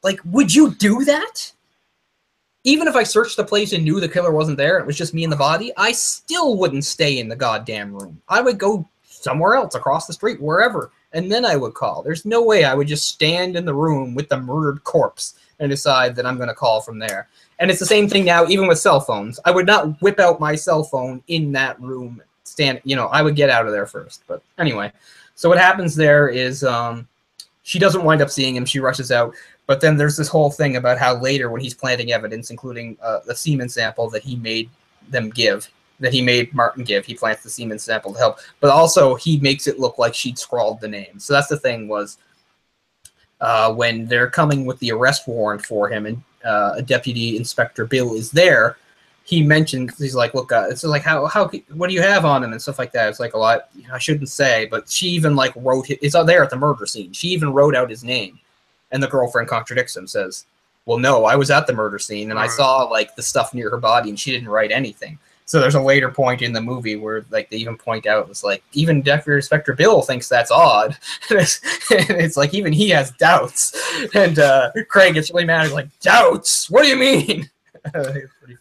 Like, would you do that? Even if I searched the place and knew the killer wasn't there, and it was just me and the body, I still wouldn't stay in the goddamn room. I would go somewhere else, across the street, wherever, and then I would call. There's no way I would just stand in the room with the murdered corpse and decide that I'm going to call from there. And it's the same thing now, even with cell phones. I would not whip out my cell phone in that room, I would get out of there first. But anyway, so what happens there is she doesn't wind up seeing him. She rushes out. But then there's this whole thing about how later when he's planting evidence, including the semen sample that he made them give, that he made Martin give. He plants the semen sample to help, but also he makes it look like she'd scrawled the name. So that's the thing was when they're coming with the arrest warrant for him, and a Deputy Inspector Bill is there. He mentions, he's like, look, it's like, how, what do you have on him and stuff like that. It's like a lot, I shouldn't say, but she even like wrote, it's out there at the murder scene. She even wrote out his name, and the girlfriend contradicts him, says, well, no, I was at the murder scene and I saw like the stuff near her body and she didn't write anything. So there's a later point in the movie where like they even point out, it's like, even Deputy Inspector Bill thinks that's odd. It's like, even he has doubts. And Craig gets really mad. He's like, doubts? What do you mean?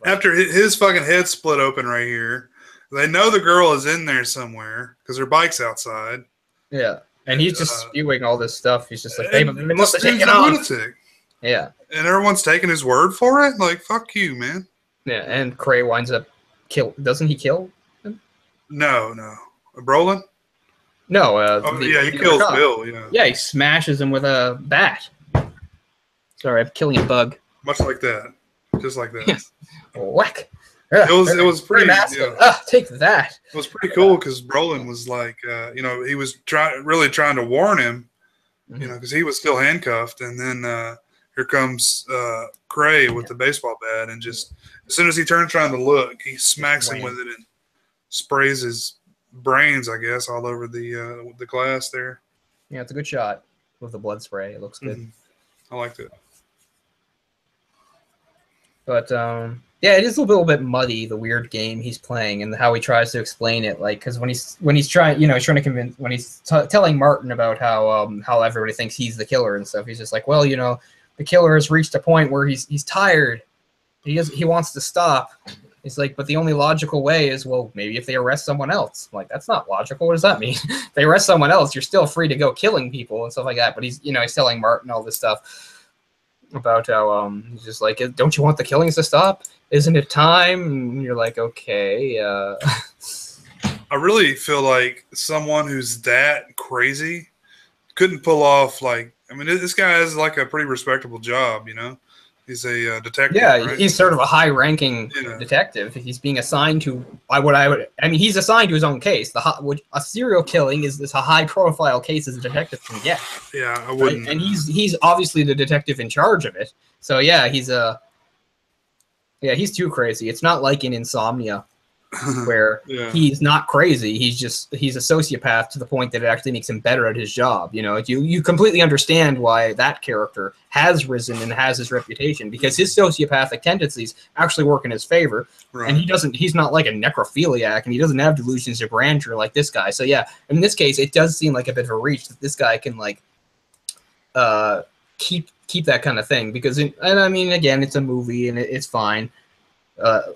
After his fucking head split open right here, they know the girl is in there somewhere because her bike's outside. Yeah, and he's just spewing all this stuff. He's just like, they must have taken on. Lunatic. Yeah, and everyone's taking his word for it. Like, fuck you, man. Yeah, and Cray winds up doesn't he kill him? No, Brolin. No, he kills Bill. Yeah, he smashes him with a bat. Sorry, I'm killing a bug. Much like that. Just like that. Yes. Whack. It was pretty. Take that. It was pretty cool because Brolin was like, he was really trying to warn him, because he was still handcuffed, and then here comes Cray with the baseball bat, and just as soon as he turns trying to look, he smacks him with it and sprays his brains, I guess, all over the glass there. Yeah, it's a good shot with the blood spray. It looks good. I liked it. But it is a little bit muddy, the weird game he's playing and how he tries to explain it. Like, because when he's trying, he's trying to convince, when he's telling Martin about how everybody thinks he's the killer and stuff, he's just like, well, the killer has reached a point where he's tired. He wants to stop. He's like, but the only logical way is, well, maybe if they arrest someone else. I'm like, that's not logical. What does that mean? If they arrest someone else, you're still free to go killing people and stuff like that. But he's telling Martin all this stuff about how he's just like, don't you want the killings to stop? Isn't it time? And you're like, okay. I really feel like someone who's that crazy couldn't pull off, like, I mean, this guy has like a pretty respectable job, He's a detective. Yeah, right? He's sort of a high-ranking detective. He's being assigned to he's assigned to his own case. A serial killing is a high-profile case as a detective can get. Yeah, I wouldn't. Right? And he's obviously the detective in charge of it. So yeah, he's too crazy. It's not like in Insomnia, where he's not crazy. He's a sociopath to the point that it actually makes him better at his job. You completely understand why that character has risen and has his reputation, because his sociopathic tendencies actually work in his favor. Right. And he's not like a necrophiliac, and he doesn't have delusions of grandeur like this guy. So yeah, in this case, it does seem like a bit of a reach that this guy can like keep that kind of thing, because and I mean, again, it's a movie and it's fine.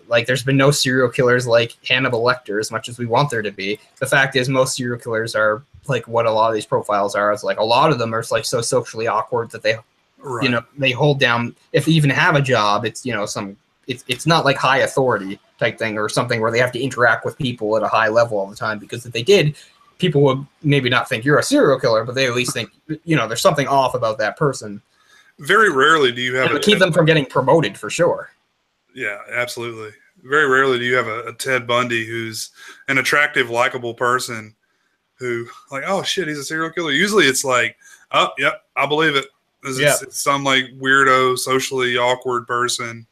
Like, there's been no serial killers like Hannibal Lecter, as much as we want there to be. The fact is, most serial killers are like what a lot of these profiles are. It's like a lot of them are like so socially awkward that they, they hold down. If they even have a job, it's it's not like high authority type thing or something where they have to interact with people at a high level all the time. Because if they did, people would maybe not think you're a serial killer, but they at least think there's something off about that person. Very rarely do you have keep them from getting promoted, for sure. Yeah, absolutely. Very rarely do you have a Ted Bundy who's an attractive, likable person who, like, oh, shit, he's a serial killer. Usually it's like, oh, yep, I believe it. It's some, like, weirdo, socially awkward person,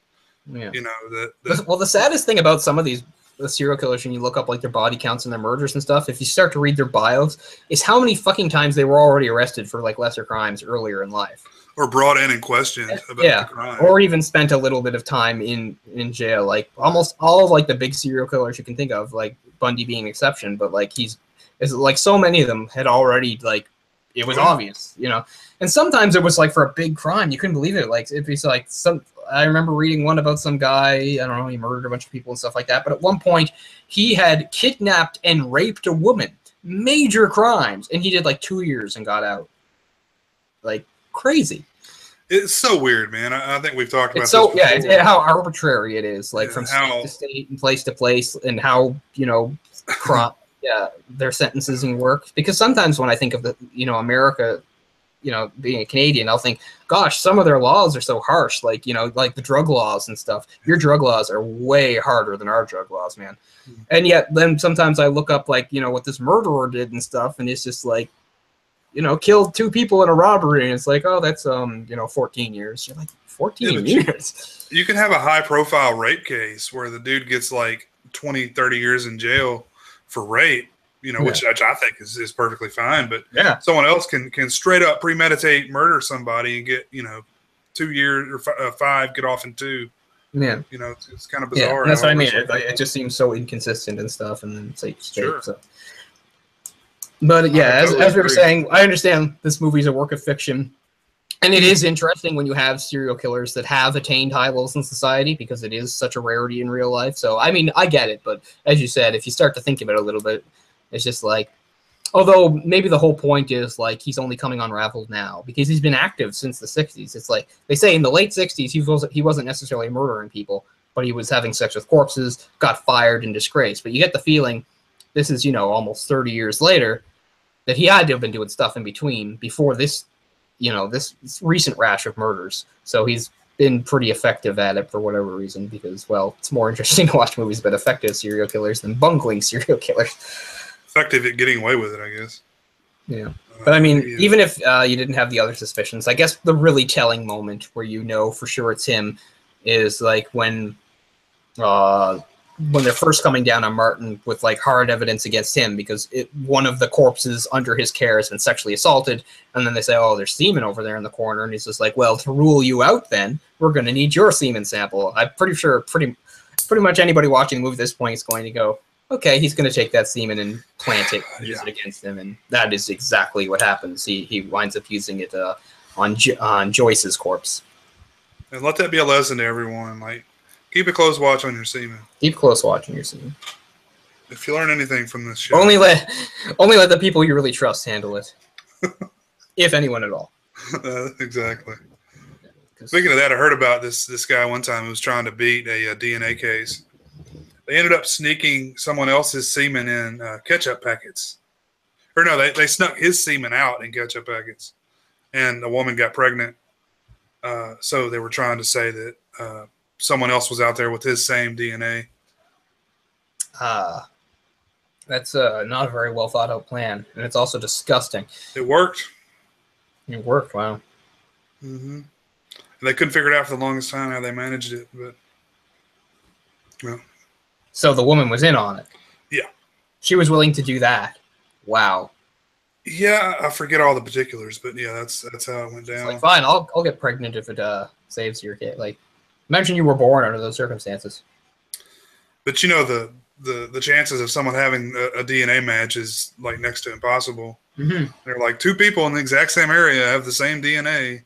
Well, the saddest thing about some of these serial killers, when you look up, like, their body counts and their murders and stuff, if you start to read their bios, is how many fucking times they were already arrested for, like, lesser crimes earlier in life. Or brought in and questioned about the crime. Or even spent a little bit of time in jail. Like, almost all of, like, the big serial killers you can think of, like, Bundy being an exception, but, like, like, so many of them had already, like, it was obvious, And sometimes it was, like, for a big crime. You couldn't believe it. Like, if it's, like, I remember reading one about some guy, I don't know, he murdered a bunch of people and stuff like that, but at one point, he had kidnapped and raped a woman. Major crimes. And he did, like, 2 years and got out. Like, crazy. It's so weird, man. I think we've talked about this before. How arbitrary it is, like, from state to state and place to place, and how their sentences and work. Because sometimes when I think of America, being a Canadian, I'll think, gosh, some of their laws are so harsh, like like the drug laws and stuff. Your drug laws are way harder than our drug laws, man. And yet then sometimes I look up like what this murderer did and stuff, and it's just like killed 2 people in a robbery, and it's like, oh, that's 14 years. You're like, 14 years. You can have a high profile rape case where the dude gets like 20, 30 years in jail for rape, which I think is perfectly fine. But someone else can straight up premeditate murder somebody and get 2 years or 5, get off in 2. Yeah, it's kind of bizarre. Yeah, that's what I mean. It just seems so inconsistent and stuff, and then it's like straight. Sure. So. But yeah, as we were saying, I understand this movie's a work of fiction, and it is interesting when you have serial killers that have attained high levels in society, because it is such a rarity in real life. So I mean, I get it, but as you said, if you start to think of it a little bit, it's just like, although maybe the whole point is like he's only coming unraveled now because he's been active since the 60s. It's like they say in the late 60s he wasn't necessarily murdering people, but he was having sex with corpses, got fired and disgraced. But you get the feeling this is almost 30 years later that he had to have been doing stuff in between before this this recent rash of murders. So he's been pretty effective at it for whatever reason, because, well, it's more interesting to watch movies about effective serial killers than bungling serial killers. Effective at getting away with it, I guess. Yeah. But I mean, even if you didn't have the other suspicions, I guess the really telling moment where for sure it's him is like when they're first coming down on Martin with like hard evidence against him because one of the corpses under his care has been sexually assaulted, and then they say, oh, there's semen over there in the corner, and he's just like, well, to rule you out then we're going to need your semen sample. I'm pretty sure pretty much anybody watching the movie at this point is going to go, okay, he's going to take that semen and plant it and use it against him, and that is exactly what happens. He winds up using it on Joyce's corpse. And let that be a lesson to everyone, like, keep a close watch on your semen. Keep close watch on your semen. If you learn anything from this show, only let the people you really trust handle it, if anyone at all. Exactly. Speaking of that, I heard about this guy one time who was trying to beat a DNA case. They ended up sneaking someone else's semen in ketchup packets. Or no, they snuck his semen out in ketchup packets, and a woman got pregnant. So they were trying to say that someone else was out there with his same DNA. That's not a very well thought out plan, and it's also disgusting. It worked. It worked, wow. Mm-hmm. They couldn't figure it out for the longest time how they managed it, but well. So the woman was in on it. Yeah. She was willing to do that. Wow. Yeah, I forget all the particulars, but yeah, that's how it went down. It's like, fine, I'll get pregnant if it saves your kid. Like, imagine you were born under those circumstances. But the chances of someone having a DNA match is like next to impossible. Mm-hmm. They're like 2 people in the exact same area have the same DNA,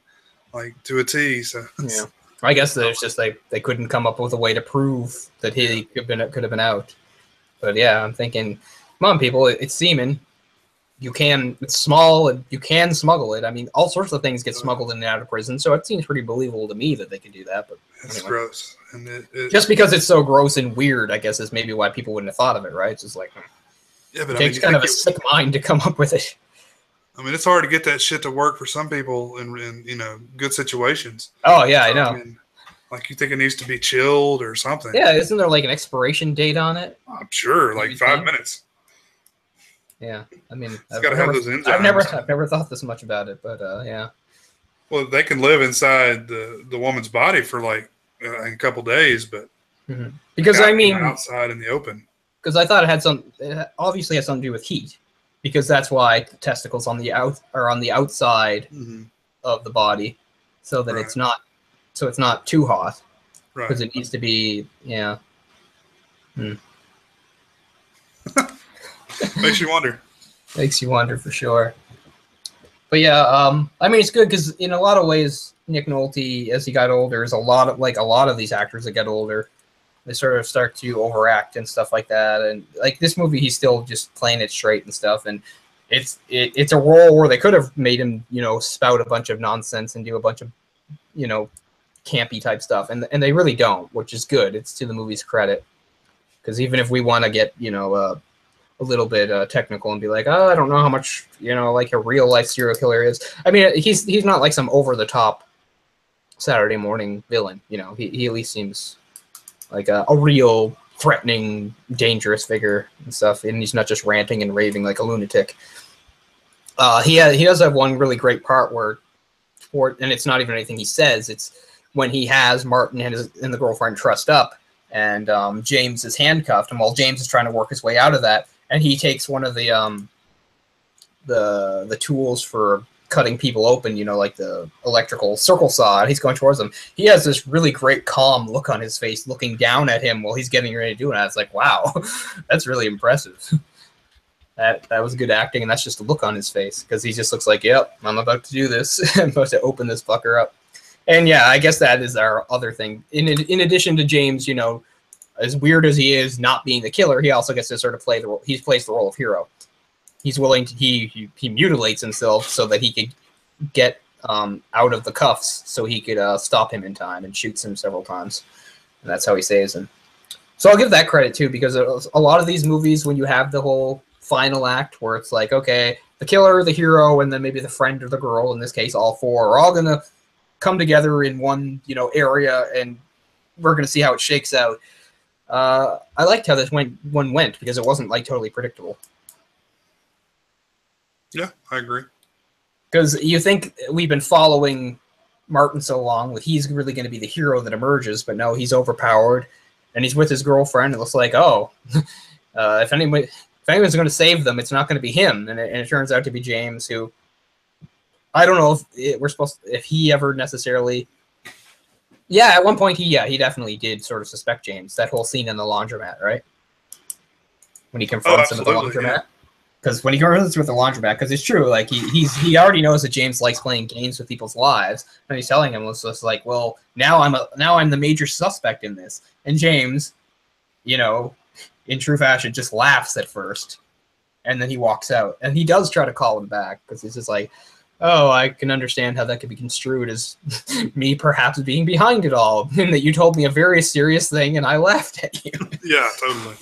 like to a T. So yeah, I guess that it's just they couldn't come up with a way to prove that he could have been out. But yeah, I'm thinking, come on, people, it's semen. It's small and you can smuggle it. I mean, all sorts of things get smuggled in and out of prison, so it seems pretty believable to me that they could do that. But it's anyway. Gross. And just because it's so gross and weird, I guess, is maybe why people wouldn't have thought of it, right? It's just like, yeah, but it takes kind of a sick mind to come up with it. I mean, it's hard to get that shit to work for some people in good situations. Oh yeah, I know. I mean, like, you think it needs to be chilled or something? Yeah, isn't there like an expiration date on it? I'm sure, like 5 minutes. Yeah, I mean, I've never thought this much about it, but yeah. Well, they can live inside the woman's body for like a couple days, but because I mean, outside in the open. Because I thought it obviously had something to do with heat, because that's why testicles are on the outside of the body, so that it's not too hot, because it needs to be Makes you wonder. Makes you wonder for sure. But yeah, I mean, it's good because in a lot of ways, Nick Nolte, as he got older, is a lot of these actors that get older, they sort of start to overact and stuff like that. And like this movie, he's still just playing it straight and stuff. And it's a role where they could have made him, spout a bunch of nonsense and do a bunch of, campy type stuff. And they really don't, which is good. It's to the movie's credit. Because even if we want to get, a little bit technical and be like, oh, I don't know how much, you know, like a real life serial killer is. I mean, he's not like some over the top Saturday morning villain. You know, he at least seems like a real threatening, dangerous figure and stuff. And he's not just ranting and raving like a lunatic. He does have one really great part where, and it's not even anything he says. It's when he has Martin and the girlfriend trussed up, and James is handcuffed, and while James is trying to work his way out of that, and he takes one of the tools for cutting people open, you know, like the electrical circle saw, and he's going towards them. He has this really great calm look on his face, looking down at him while he's getting ready to do it. I was like, wow, that's really impressive. That was good acting, and that's just a look on his face, because he just looks like, yep, I'm about to do this. I'm about to open this fucker up. And yeah, I guess that is our other thing. In addition to James, you know, as weird as he is not being the killer, he also gets to sort of play the role. He plays the role of hero. He's willing to, he mutilates himself so that he could get out of the cuffs, so he could stop him in time, and shoots him several times. And that's how he saves him. So I'll give that credit too, because a lot of these movies, when you have the whole final act where it's like, okay, the killer, the hero, and then maybe the friend or the girl, in this case all four, are all gonna come together in one, you know, area, and we're gonna see how it shakes out. I liked how this one went, because it wasn't like totally predictable. Yeah, I agree. Because you think we've been following Martin so long that he's really going to be the hero that emerges, but no, he's overpowered, and he's with his girlfriend. It looks like, oh, if anyone's going to save them, it's not going to be him. And it turns out to be James, who, I don't know if he ever necessarily. Yeah, at one point he definitely did sort of suspect James. That whole scene in the laundromat, right? When he confronts him at the laundromat. Because when he goes with the laundromat, because it's true, like he already knows that James likes playing games with people's lives, and he's telling him, it's just like, well, now I'm the major suspect in this. And James, you know, in true fashion, just laughs at first, and then he walks out, and he does try to call him back, because he's just like, oh, I can understand how that could be construed as me perhaps being behind it all, and that you told me a very serious thing, and I laughed at you. Yeah, totally.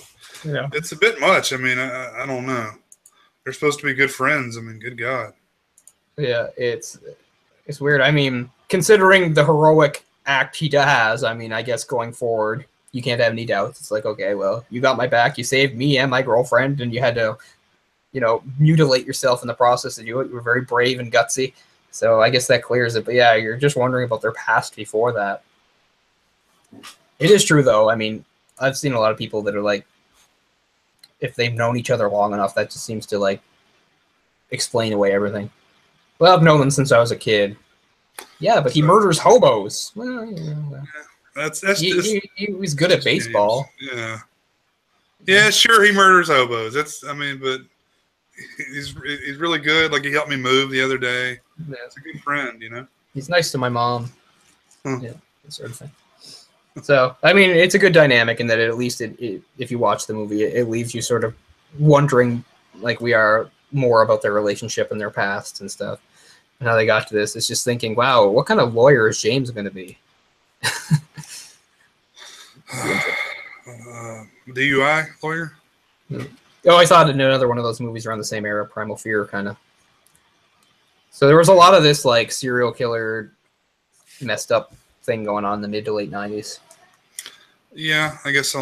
Yeah. It's a bit much. I mean, I don't know. They're supposed to be good friends. I mean, good God. Yeah, it's weird. I mean, considering the heroic act he has, I mean, I guess going forward, you can't have any doubts. It's like, okay, well, you got my back. You saved me and my girlfriend, and you had to, you know, mutilate yourself in the process to do it. You were very brave and gutsy. So I guess that clears it. But yeah, you're just wondering about their past before that. It is true, though. I mean, I've seen a lot of people that are like, if they've known each other long enough, that just seems to like explain away everything. Well, I've known them since I was a kid. Yeah, but he murders hobos. Well, that's he was good at baseball. Yeah, yeah, sure, he murders hobos. But he's really good. Like, he helped me move the other day. Yeah. It's a good friend, you know. He's nice to my mom. Yeah, that sort of thing. So, I mean, it's a good dynamic in that at least if you watch the movie, it leaves you sort of wondering, like we are, more about their relationship and their past and stuff, and how they got to this. It's just thinking, wow, what kind of lawyer is James going to be? DUI lawyer? Oh, I saw it in another one of those movies around the same era, Primal Fear, kind of. So there was a lot of this, like, serial killer messed up thing going on in the mid to late 90s. Yeah, I guess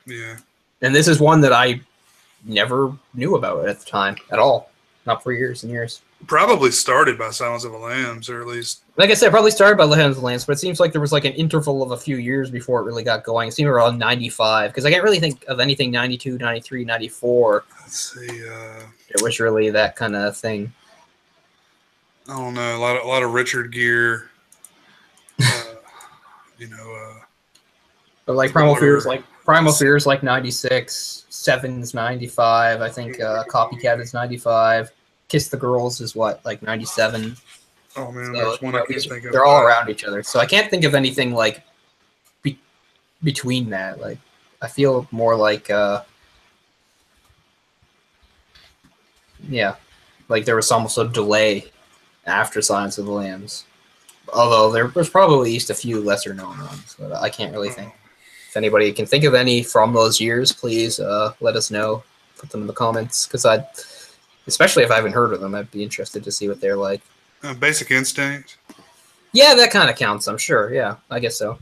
yeah. And this is one that I never knew about at the time at all. Not for years and years. Probably started by Silence of the Lambs, or at least... Like I said, probably started by Silence of the Lambs, but it seems like there was like an interval of a few years before it really got going. It seemed around 95, because I can't really think of anything 92, 93, 94. Let's see. It was really that kind of thing. I don't know. A lot of Richard Gere. You know, but like Primal Fear is like 96, Seven's 95. I think Copycat is 95. Kiss the Girls is what, like 97. Oh man, there's one I can't think of. They're all around each other, so I can't think of anything like between that. Like, I feel more like yeah, like there was almost a delay after Silence of the Lambs. Although there was probably at least a few lesser known ones, but I can't really think. If anybody can think of any from those years, please let us know. put them in the comments because especially if I haven't heard of them, I'd be interested to see what they're like. Basic Instinct. Yeah, that kind of counts. I'm sure. Yeah, I guess so.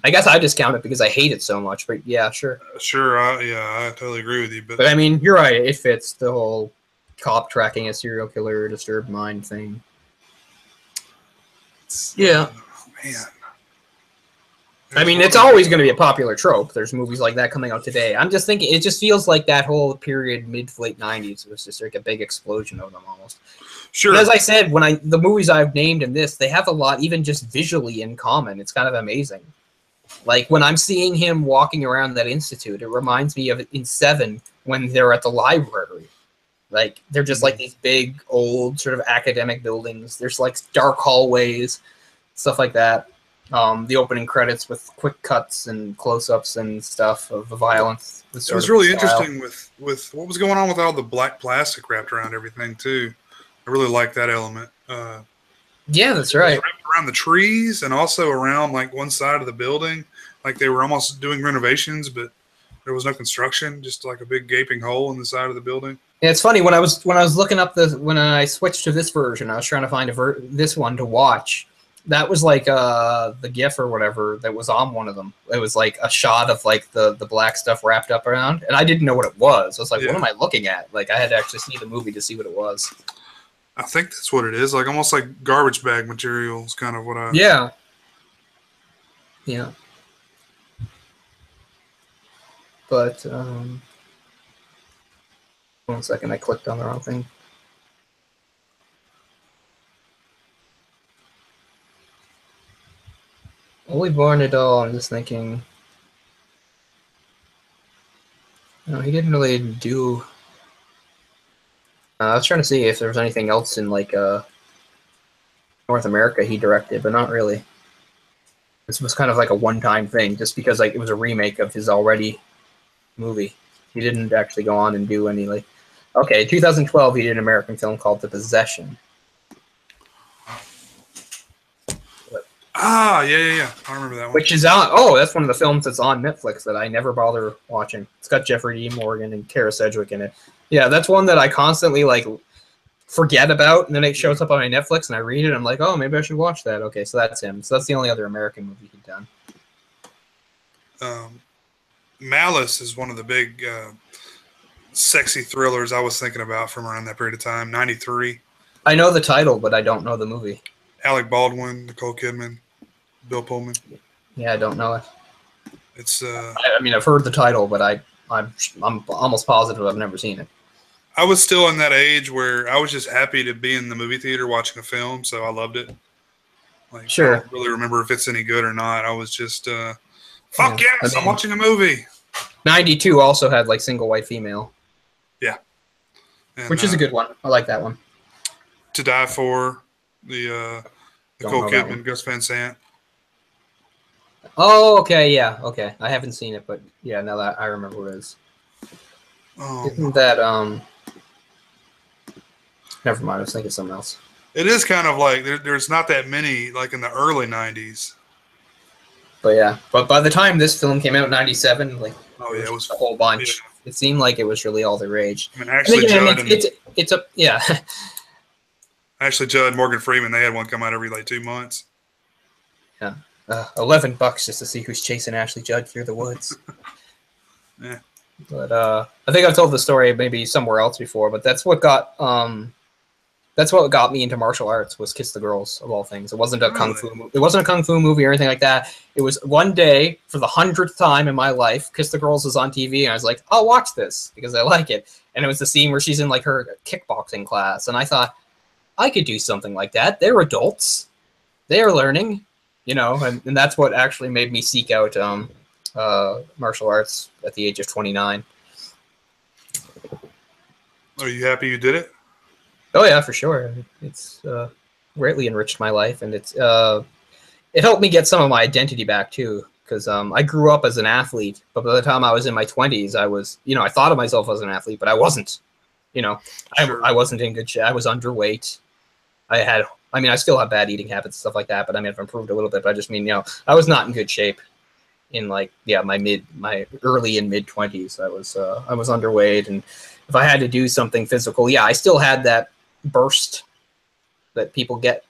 I guess I just count it because I hate it so much. But yeah, sure. Sure. I totally agree with you. But I mean, you're right. It fits the whole cop tracking a serial killer, disturbed mind thing. Yeah. Man. I mean, it's always going to be a popular trope. There's movies like that coming out today. I'm just thinking, it just feels like that whole period, mid to late 90s, was just like a big explosion of them almost. Sure. But as I said, the movies I've named in this, they have a lot, even just visually, in common. It's kind of amazing. Like when I'm seeing him walking around that institute, it reminds me of in Seven when they're at the library. Like they're just like these big, old sort of academic buildings. There's like dark hallways, stuff like that. The opening credits with quick cuts and close-ups and stuff of the violence. It was really interesting with what was going on with all the black plastic wrapped around everything too. I really like that element. Yeah, that's right. Around the trees and also around like one side of the building, like they were almost doing renovations, but there was no construction, just like a big gaping hole in the side of the building. Yeah, it's funny when I was looking up when I switched to this version, I was trying to find this one to watch. That was like the GIF or whatever that was on one of them. It was like a shot of like the black stuff wrapped up around, and I didn't know what it was. I was like, What am I looking at? Like I had to actually see the movie to see what it was. I think that's what it is. Like almost like garbage bag material is kind of what I. Yeah. Yeah. But 1 second, I clicked on the wrong thing. Only Born at all. I'm just thinking. No, he didn't really do. I was trying to see if there was anything else in like North America he directed, but not really. This was kind of like a one-time thing, just because like it was a remake of his already movie. He didn't actually go on and do any like. Okay, 2012 he did an American film called The Possession. Yeah. I remember that one. Which is on. Oh, that's one of the films that's on Netflix that I never bother watching. It's got Jeffrey D. Morgan and Kara Sedgwick in it. Yeah, that's one that I constantly like forget about, and then it shows up on my Netflix, and I read it. I'm like, oh, maybe I should watch that. Okay, so that's him. So that's the only other American movie he'd done. Malice is one of the big sexy thrillers I was thinking about from around that period of time. 93. I know the title, but I don't know the movie. Alec Baldwin, Nicole Kidman, Bill Pullman. Yeah, I don't know it. It's. I mean, I've heard the title, but I'm almost positive I've never seen it. I was still in that age where I was just happy to be in the movie theater watching a film, so I loved it. Like, sure. I don't really remember if it's any good or not. I was just, fuck yes, I'm watching a movie. 92 also had like Single White Female. Yeah. And, which is a good one. I like that one. To Die For, the Nicole Kidman, Gus Van Sant. Oh, okay, yeah, okay. I haven't seen it, but yeah, now that I remember what it is. Isn't that never mind, I was thinking something else. It is kind of like there's not that many like in the early 90s. But yeah, but by the time this film came out in 97, like it was a whole bunch. Yeah. It seemed like it was really all the rage. I mean, actually, it's a yeah. Actually, Judd, Morgan Freeman, they had one come out every like 2 months. Yeah, $11 just to see who's chasing Ashley Judd through the woods. Yeah. But I think I've told the story maybe somewhere else before, but that's what got me into martial arts was Kiss the Girls of all things. It wasn't a kung fu. It wasn't a kung fu movie or anything like that. It was one day for the 100th time in my life. Kiss the Girls was on TV, and I was like, I'll watch this because I like it. And it was the scene where she's in like her kickboxing class, and I thought I could do something like that. They're adults. They are learning, you know, and that's what actually made me seek out martial arts at the age of 29. Are you happy you did it? Oh yeah, for sure. It's greatly enriched my life, and it helped me get some of my identity back too. Because I grew up as an athlete, but by the time I was in my 20s, I was, I thought of myself as an athlete, but I wasn't. Sure. I wasn't in good shape. I was underweight. I still have bad eating habits and stuff like that, but I've improved a little bit. But I just mean, I was not in good shape. in like my early and mid 20s. I was underweight, and if I had to do something physical, I still had that burst that people get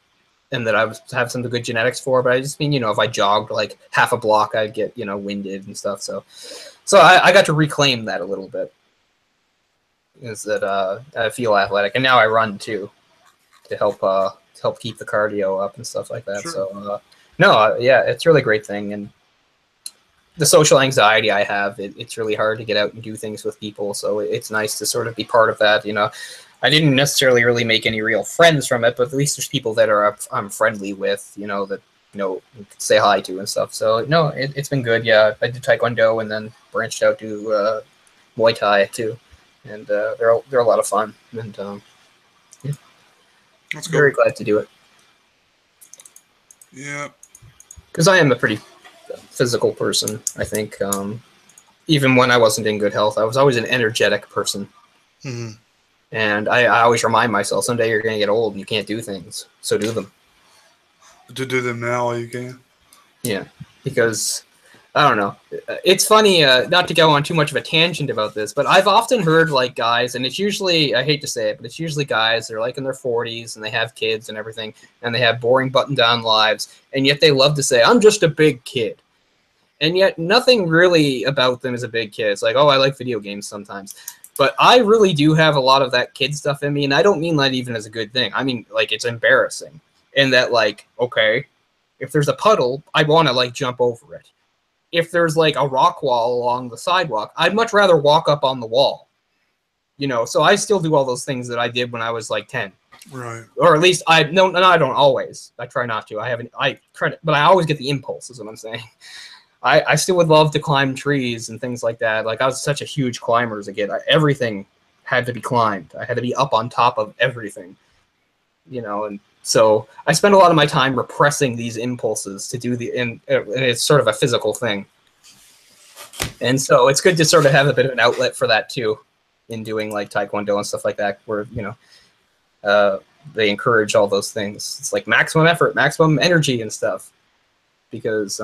and that I have some good genetics for, but I just mean, if I jogged like half a block, I'd get, winded and stuff. So I got to reclaim that a little bit, is that I feel athletic, and now I run too to help keep the cardio up and stuff like that. Sure. So it's a really great thing. And the social anxiety I have, it's really hard to get out and do things with people. So it's nice to sort of be part of that. I didn't necessarily really make any real friends from it, but at least there's people that I'm friendly with, that say hi to and stuff. So no, it's been good. Yeah, I did Taekwondo and then branched out to Muay Thai too, and they're a lot of fun. And That's very glad to do it. Yeah, because I am a pretty physical person. I think even when I wasn't in good health, I was always an energetic person. Mm-hmm. And I always remind myself, someday you're going to get old and you can't do things, so do them. To do them now while you can. Yeah, because, I don't know. It's funny, not to go on too much of a tangent about this, but I've often heard, like, guys, and it's usually, I hate to say it, but it's usually guys, they're like in their 40s, and they have kids and everything, and they have boring button-down lives, and yet they love to say, I'm just a big kid. And yet nothing really about them is a big kid. It's like, oh, I like video games sometimes. But I really do have a lot of that kid stuff in me, and I don't mean that even as a good thing. I mean, like, it's embarrassing. In that, like, okay, if there's a puddle, I want to, like, jump over it. If there's, like, a rock wall along the sidewalk, I'd much rather walk up on the wall. So I still do all those things that I did when I was, like, 10. Right. Or at least, no, I don't always. I try not to. But I always get the impulse, is what I'm saying. I still would love to climb trees and things like that. Like, I was such a huge climber as a kid. Everything had to be climbed. I had to be up on top of everything, and so I spend a lot of my time repressing these impulses to do and it's sort of a physical thing. And so it's good to sort of have a bit of an outlet for that too, in doing like Taekwondo and stuff like that, where, they encourage all those things. It's like maximum effort, maximum energy and stuff, because,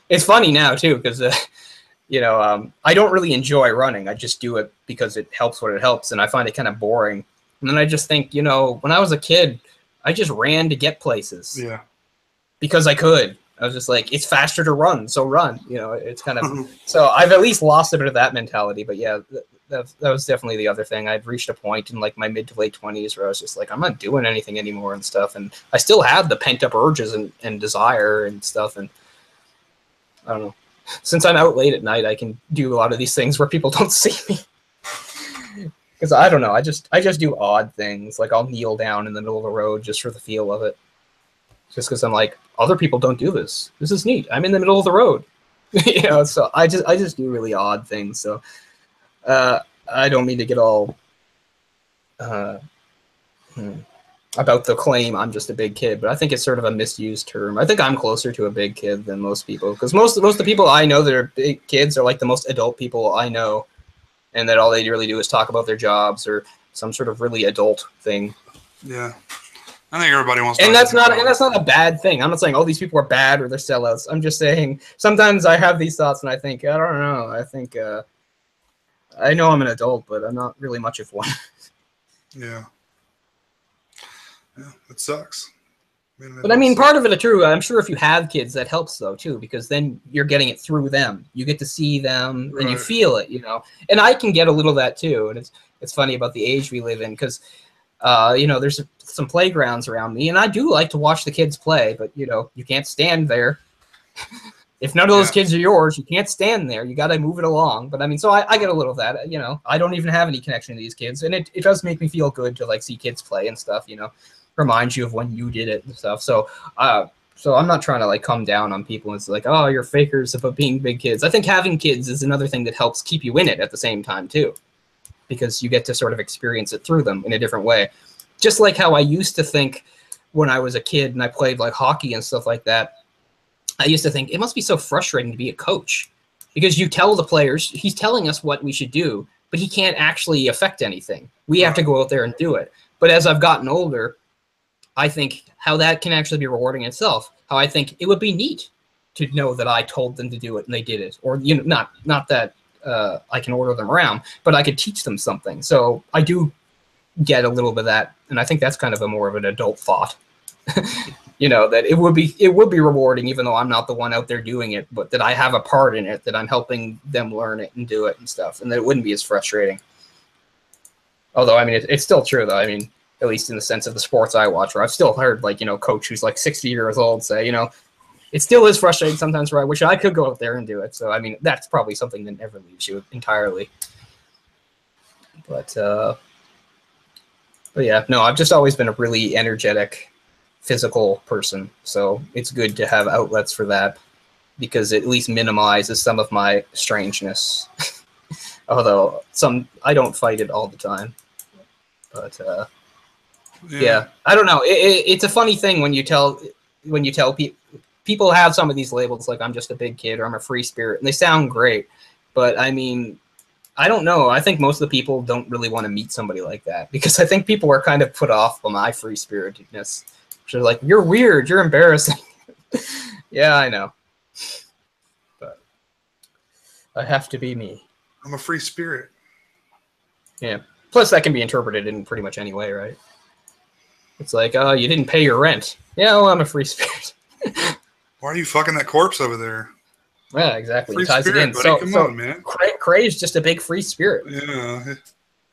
it's funny now, too, because, I don't really enjoy running. I just do it because it helps what it helps, and I find it kind of boring. And then I just think, when I was a kid, I just ran to get places. Yeah. Because I could. I was just like, it's faster to run, so run. It's kind of... So I've at least lost a bit of that mentality, but yeah, that was definitely the other thing. I'd reached a point in, like, my mid to late 20s where I was just like, I'm not doing anything anymore and stuff, and I still have the pent-up urges and desire and stuff, and I don't know. Since I'm out late at night, I can do a lot of these things where people don't see me. Because I don't know, I just do odd things. Like, I'll kneel down in the middle of the road just for the feel of it. Just because I'm like, other people don't do this. This is neat. I'm in the middle of the road. So I just do really odd things. So I don't mean to get all about the claim I'm just a big kid, but I think it's sort of a misused term. I think I'm closer to a big kid than most people, because most of the people I know that are big kids are like the most adult people I know, and that all they really do is talk about their jobs or some sort of really adult thing. Yeah, I think everybody wants to. And that's not a bad thing. I'm not saying all these people are bad or they're sellouts. I'm just saying sometimes I have these thoughts and I think, I don't know. I think I know I'm an adult, but I'm not really much of one. Yeah. Yeah, it sucks. But I mean, part of it is true. I'm sure if you have kids, that helps though too, because then you're getting it through them. You get to see them and you feel it, And I can get a little of that too. And it's funny about the age we live in, because there's some playgrounds around me, and I do like to watch the kids play. But you can't stand there. If none of those kids are yours, you can't stand there. You got to move it along. But I mean, so I get a little of that. I don't even have any connection to these kids, and it does make me feel good to like see kids play and stuff. Reminds you of when you did it and stuff. So I'm not trying to like come down on people. It's like, oh, you're fakers about being big kids. I think having kids is another thing that helps keep you in it at the same time too, because you get to sort of experience it through them in a different way. Just like how I used to think when I was a kid and I played like hockey and stuff like that. I used to think it must be so frustrating to be a coach, because you tell the players, he's telling us what we should do, but he can't actually affect anything. We have to go out there and do it. But as I've gotten older, I think how that can actually be rewarding itself, how I think it would be neat to know that I told them to do it and they did it, or not that I can order them around, but I could teach them something. So I do get a little bit of that, and I think that's kind of a more of an adult thought. That it would be rewarding, even though I'm not the one out there doing it, but that I have a part in it, that I'm helping them learn it and do it and stuff, and that it wouldn't be as frustrating. Although, I mean, it's still true, though. I mean, at least in the sense of the sports I watch, where I've still heard, like, coach who's like 60 years old say, it still is frustrating sometimes where I wish I could go out there and do it. So, I mean, that's probably something that never leaves you entirely. But yeah, no, I've just always been a really energetic, physical person, so it's good to have outlets for that, because it at least minimizes some of my strangeness. Although I don't fight it all the time, but yeah, I don't know. It's a funny thing when you tell people have some of these labels, like I'm just a big kid or I'm a free spirit, and they sound great, but I mean, I don't know. I think most of the people don't really want to meet somebody like that, because I think people are kind of put off by my free spiritedness. They're like, you're weird, you're embarrassing. Yeah, I know. But I have to be me. I'm a free spirit. Yeah. Plus, that can be interpreted in pretty much any way, right? It's like, oh, you didn't pay your rent. Yeah, well, I'm a free spirit. Why are you fucking that corpse over there? Yeah, exactly. Free He ties spirit, it in. buddy. Come on, man. Cray's just a big free spirit. Yeah.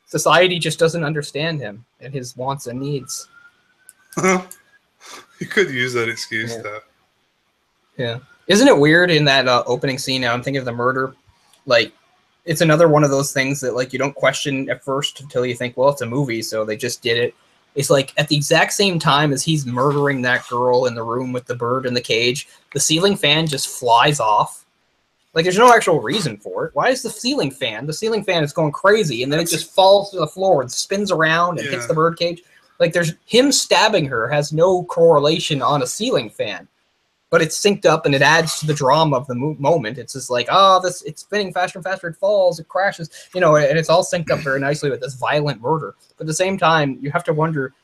Society just doesn't understand him and his wants and needs. You could use that excuse, though. Yeah. Isn't it weird in that opening scene? Now I'm thinking of the murder. Like, it's another one of those things that, like, you don't question at first until you think, well, it's a movie, so they just did it. It's like at the exact same time as he's murdering that girl in the room with the bird in the cage, the ceiling fan just flies off. Like, there's no actual reason for it. Why is the ceiling fan? The ceiling fan is going crazy, and then it just falls to the floor and spins around and hits the bird cage. Like, there's him stabbing her has no correlation on a ceiling fan, but it's synced up and it adds to the drama of the moment. It's just like, it's spinning faster and faster. It falls, it crashes, and it's all synced up very nicely with this violent murder. But at the same time, you have to wonder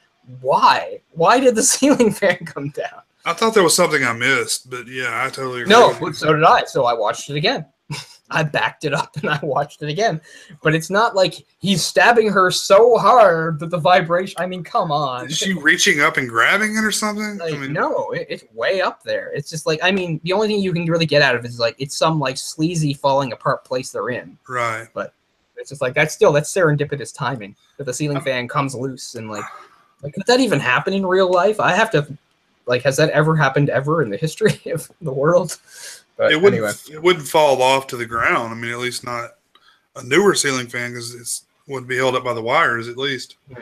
why? Why did the ceiling fan come down? I thought there was something I missed, but yeah, I totally agree. No, but so did I. So I watched it again. I backed it up and I watched it again. But it's not like he's stabbing her so hard that the vibration... I mean, come on. Is she reaching up and grabbing it or something? Like, no, it's way up there. It's just like, I mean, the only thing you can really get out of it is like, it's some like sleazy falling apart place they're in. Right. But it's just like, that's serendipitous timing. That the ceiling fan comes loose and like, could that even happen in real life? I have to... Like, has that ever happened ever in the history of the world? But it wouldn't fall off to the ground. I mean, at least not a newer ceiling fan, because it wouldn't be held up by the wires, at least. Yeah.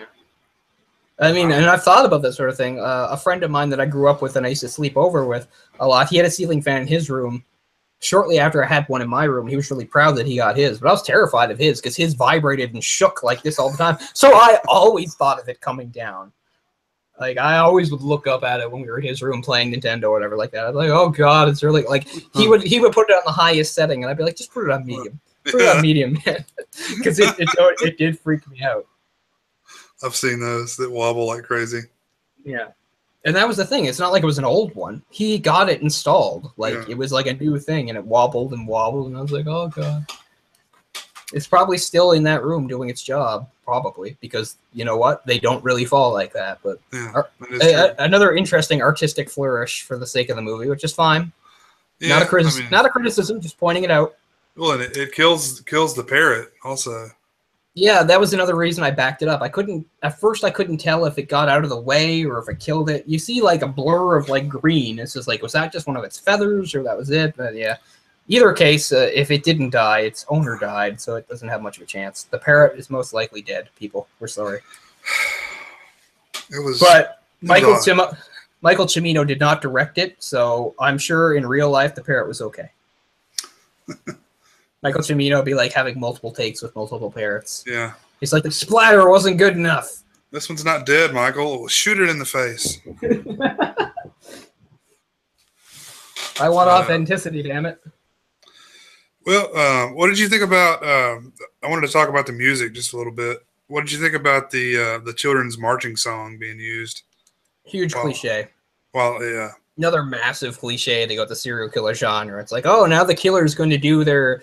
I mean, and I've thought about that sort of thing. A friend of mine that I grew up with and I used to sleep over with a lot, he had a ceiling fan in his room. Shortly after I had one in my room, he was really proud that he got his, but I was terrified of his because his vibrated and shook like this all the time. So I always thought of it coming down. Like, I always would look up at it when we were in his room playing Nintendo or whatever like that. I'd be like, oh god, it's really like he would put it on the highest setting, and I'd be like, just put it on medium, put it on medium, man, because it did freak me out. I've seen those that wobble like crazy. Yeah, and that was the thing. It's not like it was an old one. He got it installed, like it was like a new thing, and it wobbled and wobbled, and I was like, oh god. It's probably still in that room doing its job, probably, because you know what? They don't really fall like that. But another interesting artistic flourish for the sake of the movie, which is fine. Yeah, not a criticism, just pointing it out. Well, and it kills the parrot also. Yeah, that was another reason I backed it up. At first I couldn't tell if it got out of the way or if it killed it. You see like a blur of like green. It's just like, was that just one of its feathers or that was it? But yeah. Either case, if it didn't die, its owner died, so it doesn't have much of a chance. The parrot is most likely dead, people. We're sorry. But Michael Cimino did not direct it, so I'm sure in real life the parrot was okay. Michael Cimino would be like having multiple takes with multiple parrots. Yeah. He's like, the splatter wasn't good enough. This one's not dead, Michael. Shoot it in the face. I want authenticity, damn it. Well, what did you think about? I wanted to talk about the music just a little bit. What did you think about the children's marching song being used? Huge cliche. Well, yeah. Another massive cliche. They go with the serial killer genre. It's like, oh, now the killer is going to do their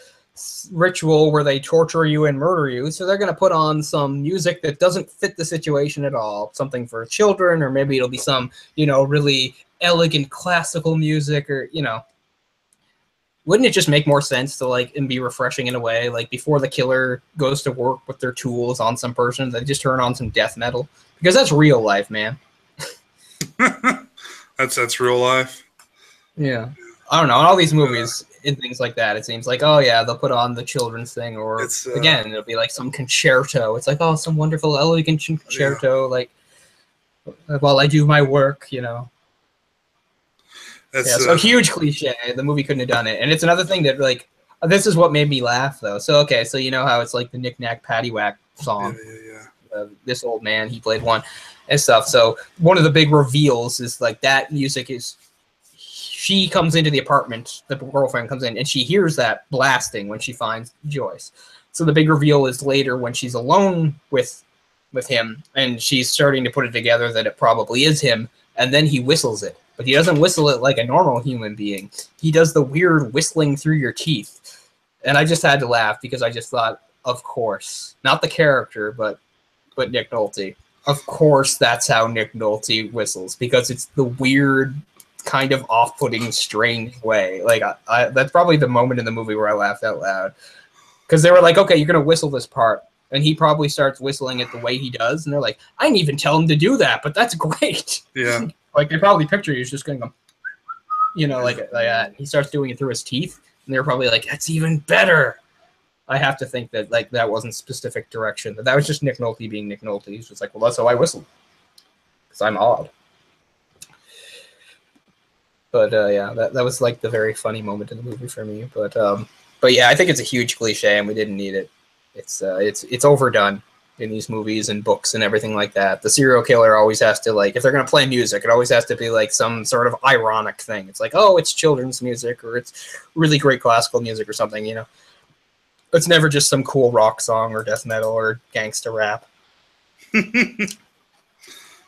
ritual where they torture you and murder you. So they're going to put on some music that doesn't fit the situation at all. Something for children, or maybe it'll be some, really elegant classical music, or, wouldn't it just make more sense to and be refreshing in a way? Like before the killer goes to work with their tools on some person, they just turn on some death metal, because that's real life, man. That's real life. Yeah. I don't know. In all these movies and things like that, it seems like, oh yeah, they'll put on the children's thing, or again, it'll be like some concerto. It's like, oh, some wonderful, elegant concerto, while I do my work, So huge cliche. The movie couldn't have done it, and it's another thing that this is what made me laugh though. So okay, so you know how it's like the Knick Knack Paddywhack song. This old man, he played one and stuff. So one of the big reveals is that music is. She comes into the apartment, the girlfriend comes in, and she hears that blasting when she finds Joyce. So the big reveal is later when she's alone with him, and she's starting to put it together that it probably is him, and then he whistles it. But he doesn't whistle it like a normal human being. He does the weird whistling through your teeth. And I just had to laugh because I just thought, of course. Not the character, but Nick Nolte. Of course that's how Nick Nolte whistles, because it's the weird, kind of off-putting, strange way. That's probably the moment in the movie where I laughed out loud, because they were like, okay, you're gonna whistle this part, and he probably starts whistling it the way he does, and they're like, I didn't even tell him to do that, but that's great. Yeah. They probably picture he's just gonna go, like that. He starts doing it through his teeth, and they're probably like, that's even better. I have to think that that wasn't specific direction, that was just Nick Nolte being Nick Nolte. He's just like, well, that's how I whistle, because I'm odd. But yeah, that was the very funny moment in the movie for me. But yeah, I think it's a huge cliche, and we didn't need it. It's overdone in these movies and books and everything like that. The serial killer always has to if they're gonna play music, it always has to be some sort of ironic thing. It's like, oh, it's children's music, or it's really great classical music or something. It's never just some cool rock song or death metal or gangsta rap.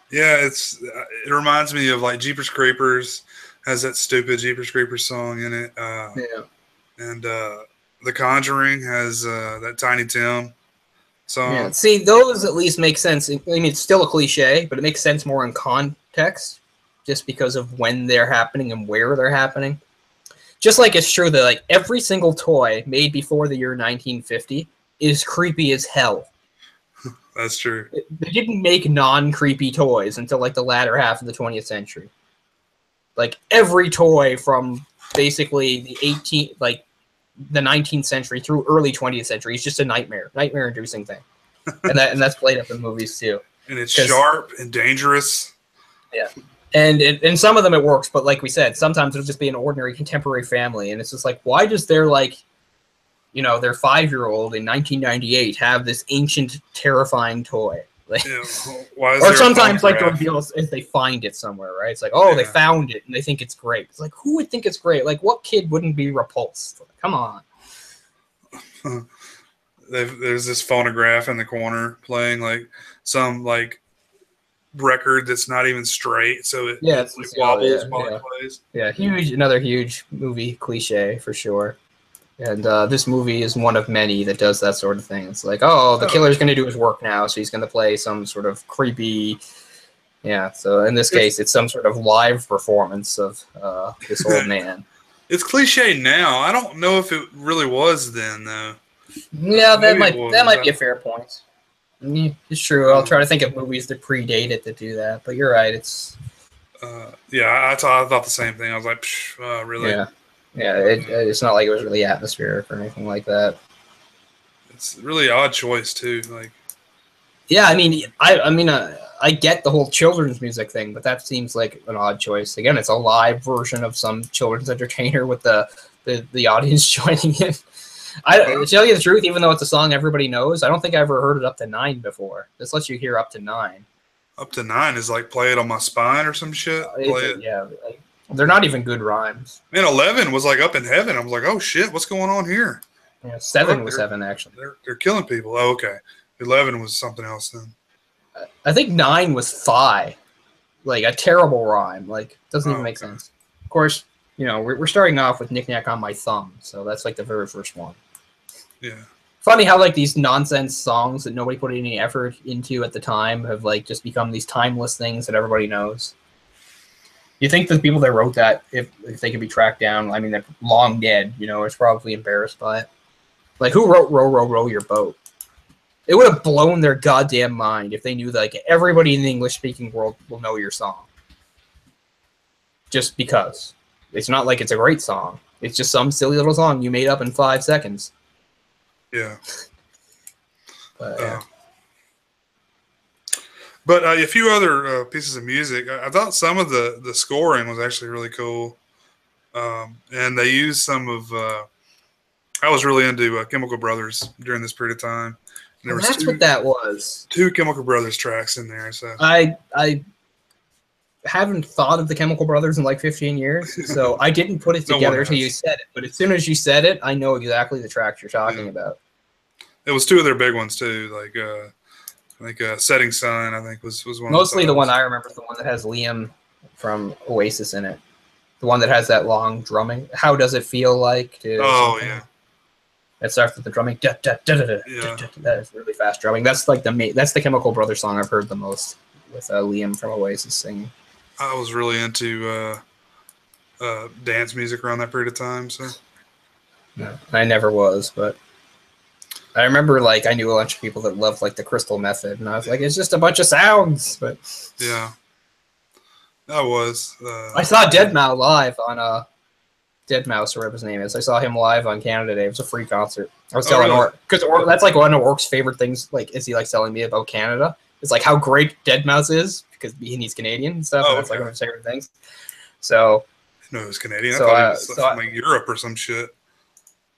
Yeah, it reminds me of Jeepers Creepers. Has that stupid Jeepers Creepers song in it. And The Conjuring has that Tiny Tim song. Yeah. See, those at least make sense. I mean, it's still a cliche, but it makes sense more in context, just because of when they're happening and where they're happening. Just like it's true that every single toy made before the year 1950 is creepy as hell. That's true. They didn't make non-creepy toys until the latter half of the 20th century. Every toy from basically the 19th century through early 20th century is just a nightmare-inducing thing, and that's played up in movies too. And it's sharp and dangerous. Yeah, and some of them it works, but like we said, sometimes it'll just be an ordinary contemporary family, and it's just why does their their 5-year-old in 1998 have this ancient, terrifying toy? Or sometimes the reveal is they find it somewhere, right? It's they found it and they think it's great. It's who would think it's great? What kid wouldn't be repulsed? Come on. There's this phonograph in the corner playing some record that's not even straight, so it wobbles while it plays. Yeah, another huge movie cliche for sure. And this movie is one of many that does that sort of thing. It's the killer's going to do his work now, so he's going to play some sort of creepy... Yeah, so in this case, it's some sort of live performance of this old man. It's cliche now. I don't know if it really was then, though. Yeah, that might be a fair point. It's true. I'll try to think of movies that predate it that do that, but you're right. It's... I thought the same thing. I was like, really? Yeah. Yeah, it's not like it was really atmospheric or anything like that. It's a really odd choice too. Yeah, I mean, I get the whole children's music thing, but that seems like an odd choice. Again, it's a live version of some children's entertainer with the audience joining in. To tell you the truth, even though it's a song everybody knows, I don't think I ever heard it up to 9 before. This lets you hear up to 9. Up to 9 is play it on my spine or some shit. Yeah. They're not even good rhymes. Man, 11 was up in heaven. I was like, oh shit, what's going on here? Yeah, 7 was heaven, actually. They're killing people. Oh, okay. 11 was something else then. I think 9 was thigh. A terrible rhyme. Doesn't even make sense. course, you know, we're starting off with Knick Knack on My Thumb, so that's like the very first one. Yeah. Funny how like these nonsense songs that nobody put any effort into at the time have like just become these timeless things that everybody knows. You think the people that wrote that, if they could be tracked down, I mean, they're long dead, you know, is probably embarrassed by it. Like, who wrote Row, Row, Row Your Boat? It would have blown their goddamn mind if they knew that like everybody in the English-speaking world will know your song. Just because. It's not like it's a great song. It's just some silly little song you made up in 5 seconds. Yeah. But, yeah. But a few other pieces of music. I thought some of the scoring was actually really cool. And they used some of... I was really into Chemical Brothers during this period of time. Well, that's what that was. 2 Chemical Brothers tracks in there. So I haven't thought of the Chemical Brothers in like 15 years, so I didn't put it together until you said it. But as soon as you said it, I know exactly the tracks you're talking about. It was 2 of their big ones too, like Setting Sun, I think was one. Mostly the one I remember is the one that has Liam from Oasis in it. The one that has that long drumming. How does it feel like? Yeah. It starts with the drumming. Da, da, da, da, da, yeah. Da, da, that is really fast drumming. That's like that's the Chemical Brothers song I've heard the most, with Liam from Oasis singing. I was really into dance music around that period of time. So no, I never was, but I remember like I knew a bunch of people that loved like the Crystal Method, and I was like, it's just a bunch of sounds. But yeah, that was. I saw Deadmau5 live on Deadmau5, or whatever his name is. I saw him live on Canada Day. It was a free concert. I was telling Orc, because that's like one of Orc's favorite things. Like, is he like telling me about Canada? It's like how great Deadmau5 is because he's Canadian and stuff. And that's like one of his favorite things. So, no, he was Canadian. So, I thought he was from like Europe or some shit.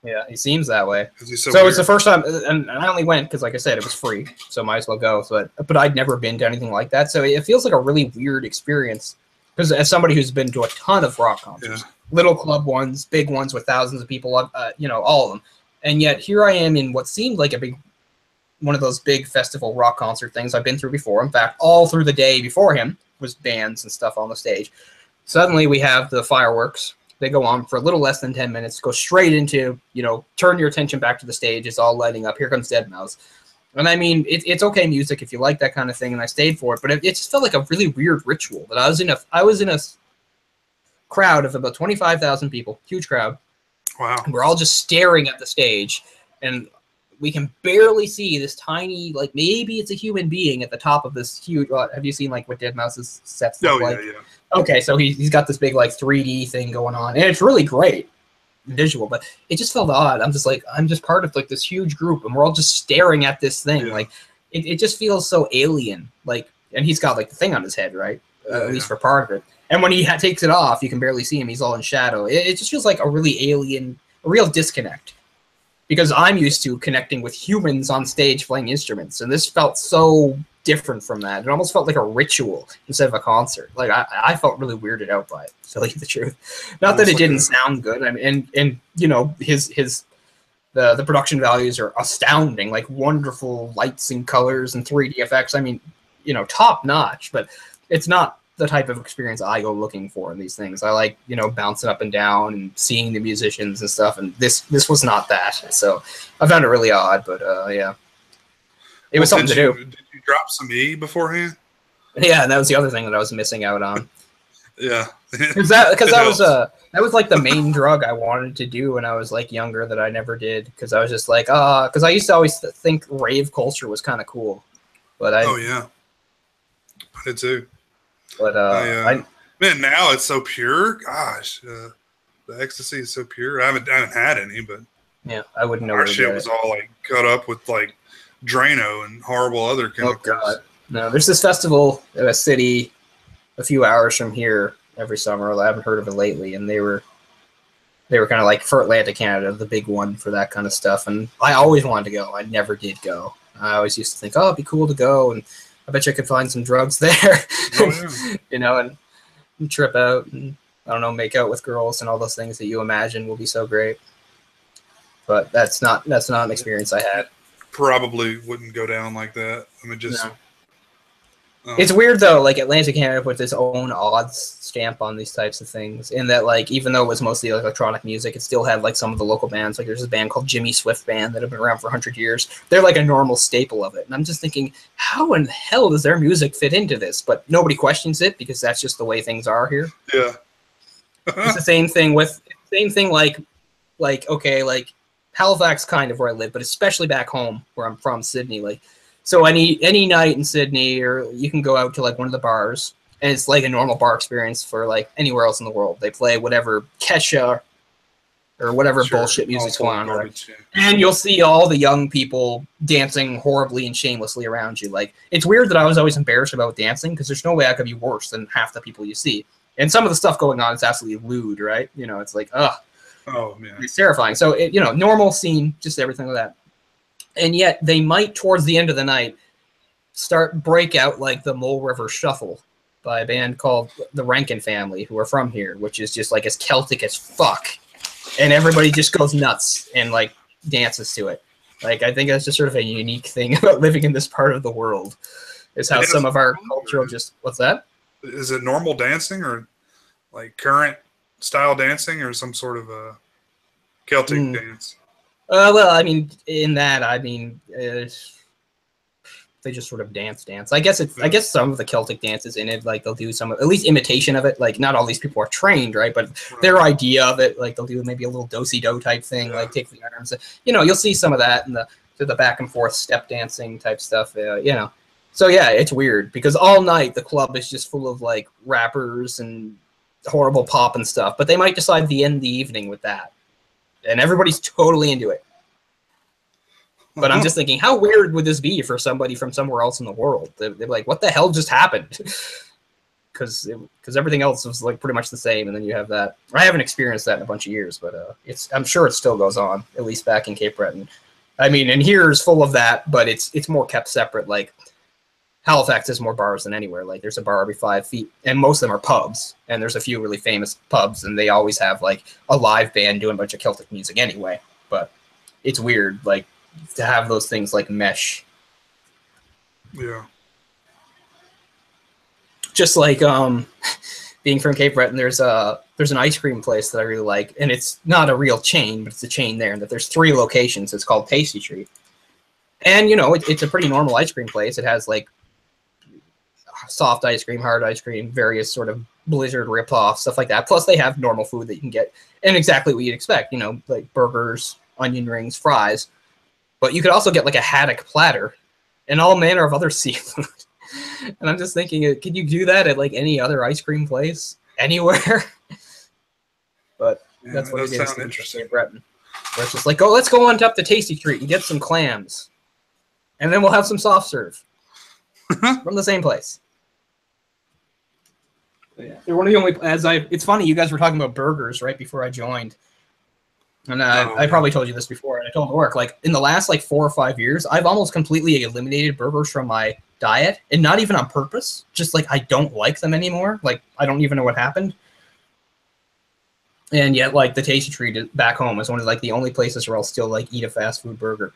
Yeah, he seems that way. So it's the first time, and I only went because, like I said, it was free, so might as well go. But I'd never been to anything like that, so it feels like a really weird experience. Because as somebody who's been to a ton of rock concerts, little club ones, big ones with thousands of people, you know, all of them, and yet here I am in what seemed like one of those big festival rock concert things I've been through before. In fact, all through the day before him was bands and stuff on the stage. Suddenly we have the fireworks. They go on for a little less than 10 minutes, go straight into, you know, turn your attention back to the stage. It's all lighting up. Here comes Deadmau5. And I mean, it's okay music if you like that kind of thing, and I stayed for it, but it just felt like a really weird ritual that I was in a crowd of about 25,000 people, huge crowd. Wow. And we're all just staring at the stage, and we can barely see this tiny, like maybe it's a human being at the top of this huge. Have you seen like what Deadmau5's sets look like? Yeah. Okay, so he's got this big like 3D thing going on, and it's really great visual, but it just felt odd. I'm just part of like this huge group, and we're all just staring at this thing. Like it just feels so alien. Like, and he's got like the thing on his head, right? At least for part of it. And when he takes it off, you can barely see him. He's all in shadow. It just feels like a really alien, a real disconnect. Because I'm used to connecting with humans on stage playing instruments, and this felt so different from that. It almost felt like a ritual instead of a concert. Like I felt really weirded out by it, to tell you the truth. Not that it didn't sound good. I mean, and you know, the production values are astounding, like wonderful lights and colors and 3D effects. I mean, you know, top notch. But it's not the type of experience I go looking for in these things. I like, you know, bouncing up and down and seeing the musicians and stuff, and this was not that. So I found it really odd, but yeah. It was something to do. Did you drop some E beforehand? Yeah, and that was the other thing that I was missing out on. Yeah. Because that was like the main drug I wanted to do when I was like younger that I never did, because I was just like, because I used to always think rave culture was kind of cool. But oh yeah. I did too. But man, now it's so pure. Gosh, the ecstasy is so pure. I haven't had any, but yeah, I wouldn't know. Our shit was all like cut up with like Drano and horrible other chemicals. Oh God, no! There's this festival in a city a few hours from here every summer. I haven't heard of it lately, and they were kind of like for Atlantic Canada, the big one for that kind of stuff. And I always wanted to go. I never did go. I always used to think, oh, it'd be cool to go, and I bet you I could find some drugs there, you know, and trip out and, I don't know, make out with girls and all those things that you imagine will be so great. But that's not an experience I had. Probably wouldn't go down like that. I mean, just It's weird though, like Atlantic Canada puts its own odds stamp on these types of things, in that like even though it was mostly electronic music, it still had like some of the local bands. Like there's a band called Jimmy Swift Band that have been around for 100 years. They're like a normal staple of it, and I'm just thinking, how in the hell does their music fit into this? But nobody questions it because that's just the way things are here. Yeah, it's the same thing like okay, like Halifax, kind of where I live, but especially back home where I'm from, Sydney, like. So any night in Sydney, or you can go out to like one of the bars, and it's like a normal bar experience for like anywhere else in the world. They play whatever Kesha or whatever bullshit music's going on, right? And you'll see all the young people dancing horribly and shamelessly around you. Like it's weird that I was always embarrassed about dancing because there's no way I could be worse than half the people you see. And some of the stuff going on is absolutely lewd, right? You know, it's like oh man, it's terrifying. So normal scene, just everything like that. And yet they might, towards the end of the night, break out like the Mole River Shuffle by a band called the Rankin Family, who are from here, which is just like as Celtic as fuck. And everybody just goes nuts and like dances to it. Like I think that's just sort of a unique thing about living in this part of the world, is how some of our cultural what's that? Is it normal dancing or like current style dancing or some sort of a Celtic dance? Well, I mean, they just sort of dance. I guess some of the Celtic dances in it, like they'll do some, at least imitation of it. Like not all these people are trained, right? But their idea of it, like they'll do maybe a little do-si-do type thing, like take the arms. You'll see some of that in the back and forth step dancing type stuff. So yeah, it's weird because all night the club is just full of like rappers and horrible pop and stuff. But they might decide to end the evening with that. And everybody's totally into it. But I'm just thinking, how weird would this be for somebody from somewhere else in the world? They're like, what the hell just happened? Because everything else was like pretty much the same, and then you have that. I haven't experienced that in a bunch of years, but I'm sure it still goes on, at least back in Cape Breton. I mean, and here is full of that, but it's more kept separate. Like Halifax has more bars than anywhere. Like there's a bar every 5 feet, and most of them are pubs. And there's a few really famous pubs, and they always have like a live band doing a bunch of Celtic music anyway. But it's weird, like to have those things like mesh. Yeah. Just like being from Cape Breton, there's an ice cream place that I really like, and it's not a real chain, but it's a chain there. And that there's 3 locations. It's called Tasty Treat, and it's a pretty normal ice cream place. It has like soft ice cream, hard ice cream, various sort of Blizzard rip-off, stuff like that. Plus, they have normal food that you can get, and exactly what you'd expect, like burgers, onion rings, fries. But you could also get like a haddock platter and all manner of other seafood. And I'm just thinking, could you do that at like any other ice cream place anywhere? But that's what it is. Sounds interesting. Breton. Where it's just like, let's go on up to Tasty Treat and get some clams, and then we'll have some soft serve from the same place. Yeah. They're one of the only. It's funny, you guys were talking about burgers right before I joined, and I probably told you this before, and I told work, like in the last like 4 or 5 years, I've almost completely eliminated burgers from my diet, and not even on purpose. Just like I don't like them anymore. Like I don't even know what happened. And yet, like the Tasty Treat back home is one of like the only places where I'll still like eat a fast food burger.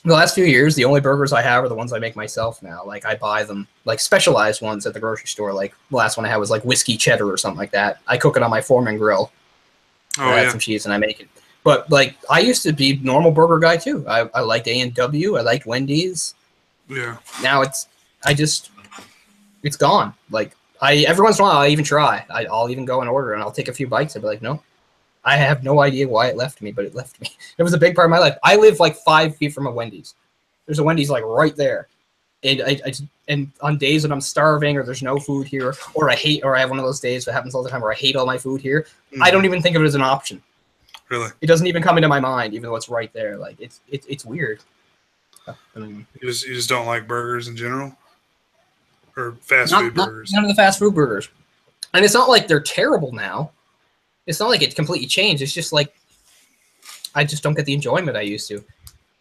The last few years, the only burgers I have are the ones I make myself now. Like I buy them, like specialized ones at the grocery store. Like the last one I had was like whiskey cheddar or something like that. I cook it on my Foreman grill. I add some cheese and I make it. But like I used to be a normal burger guy too. I liked A&W. I liked Wendy's. Yeah. Now it's gone. Like every once in a while I even try. I'll even go and order and I'll take a few bites. I'll be like, no. I have no idea why it left me, but it left me. It was a big part of my life. I live like 5 feet from a Wendy's. There's a Wendy's like right there. And and on days when I'm starving or there's no food here, or I have one of those days that happens all the time where I hate all my food here, I don't even think of it as an option. Really? It doesn't even come into my mind, even though it's right there. Like it's weird. You just don't like burgers in general, or fast food burgers? None of the fast food burgers, and it's not like they're terrible now. It's not like it's completely changed. It's just like I just don't get the enjoyment I used to.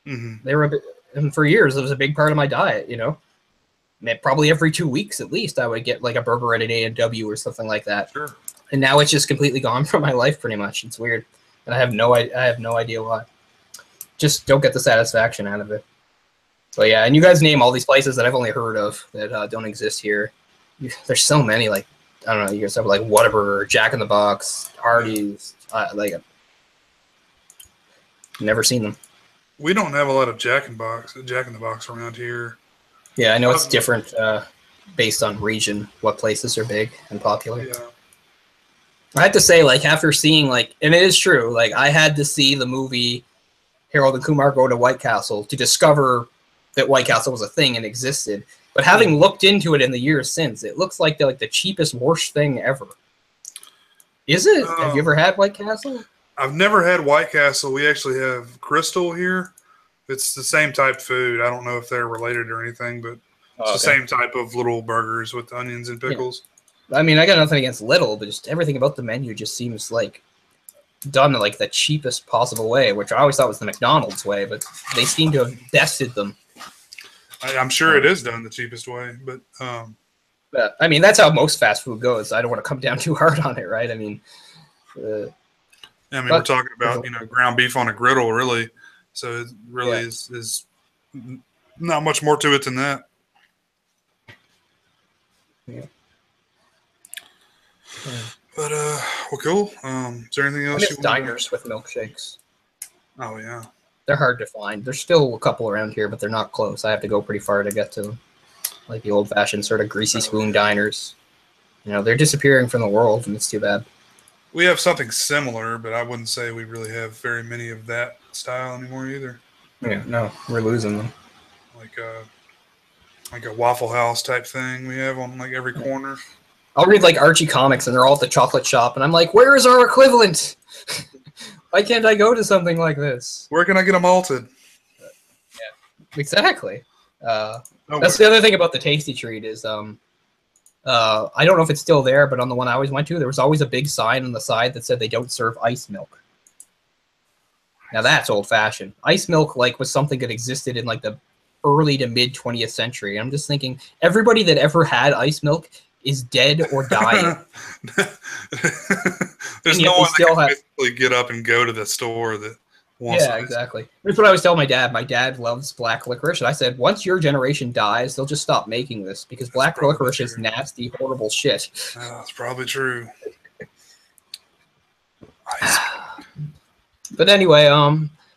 Mm-hmm. They were and for years, it was a big part of my diet. Probably every 2 weeks at least, I would get like a burger at an A&W or something like that. Sure. And now it's just completely gone from my life, pretty much. It's weird, and I have no idea why. Just don't get the satisfaction out of it. But yeah, and you guys name all these places that I've only heard of that don't exist here. There's so many, like, I don't know, you guys have like Whataburger, Jack in the Box, Hardee's, like, never seen them. We don't have a lot of Jack in the Box around here. Yeah, I know it's different based on region, what places are big and popular. Yeah. I had to say, like, after seeing, like, and it is true, like, I had to see the movie Harold and Kumar Go to White Castle to discover that White Castle was a thing and existed. But having looked into it in the years since, it looks like the cheapest, worst thing ever. Is it? Have you ever had White Castle? I've never had White Castle. We actually have Crystal here. It's the same type food. I don't know if they're related or anything, but it's the same type of little burgers with onions and pickles. Yeah. I mean, I got nothing against little, but just everything about the menu just seems like done like the cheapest possible way, which I always thought was the McDonald's way, but they seem to have bested them. I'm sure it is done the cheapest way, but I mean, that's how most fast food goes. I don't want to come down too hard on it, right? I mean, we're talking about ground beef on a griddle, really. So it really is not much more to it than that. Yeah. But well, cool. Is there anything else? I miss diners with milkshakes. Oh yeah. They're hard to find. There's still a couple around here, but they're not close. I have to go pretty far to get to them. Like the old-fashioned sort of greasy spoon diners. They're disappearing from the world, and it's too bad. We have something similar, but I wouldn't say we really have very many of that style anymore either. Yeah, no, we're losing them. Like a Waffle House type thing we have on like every corner. I'll read like Archie comics, and they're all at the chocolate shop, and I'm like, where is our equivalent? Why can't I go to something like this? Where can I get a malted? Yeah, exactly. That's the other thing about the Tasty Treat is, I don't know if it's still there, but on the one I always went to, there was always a big sign on the side that said they don't serve ice milk. Now that's old-fashioned. Ice milk was something that existed in like the early to mid 20th century. I'm just thinking everybody that ever had ice milk is dead or dying. There's no one that can basically get up and go to the store that wants Yeah, exactly. That's what I always tell my dad. My dad loves black licorice. And I said, once your generation dies, they'll just stop making this because black licorice is nasty, horrible shit. That's probably true. But anyway,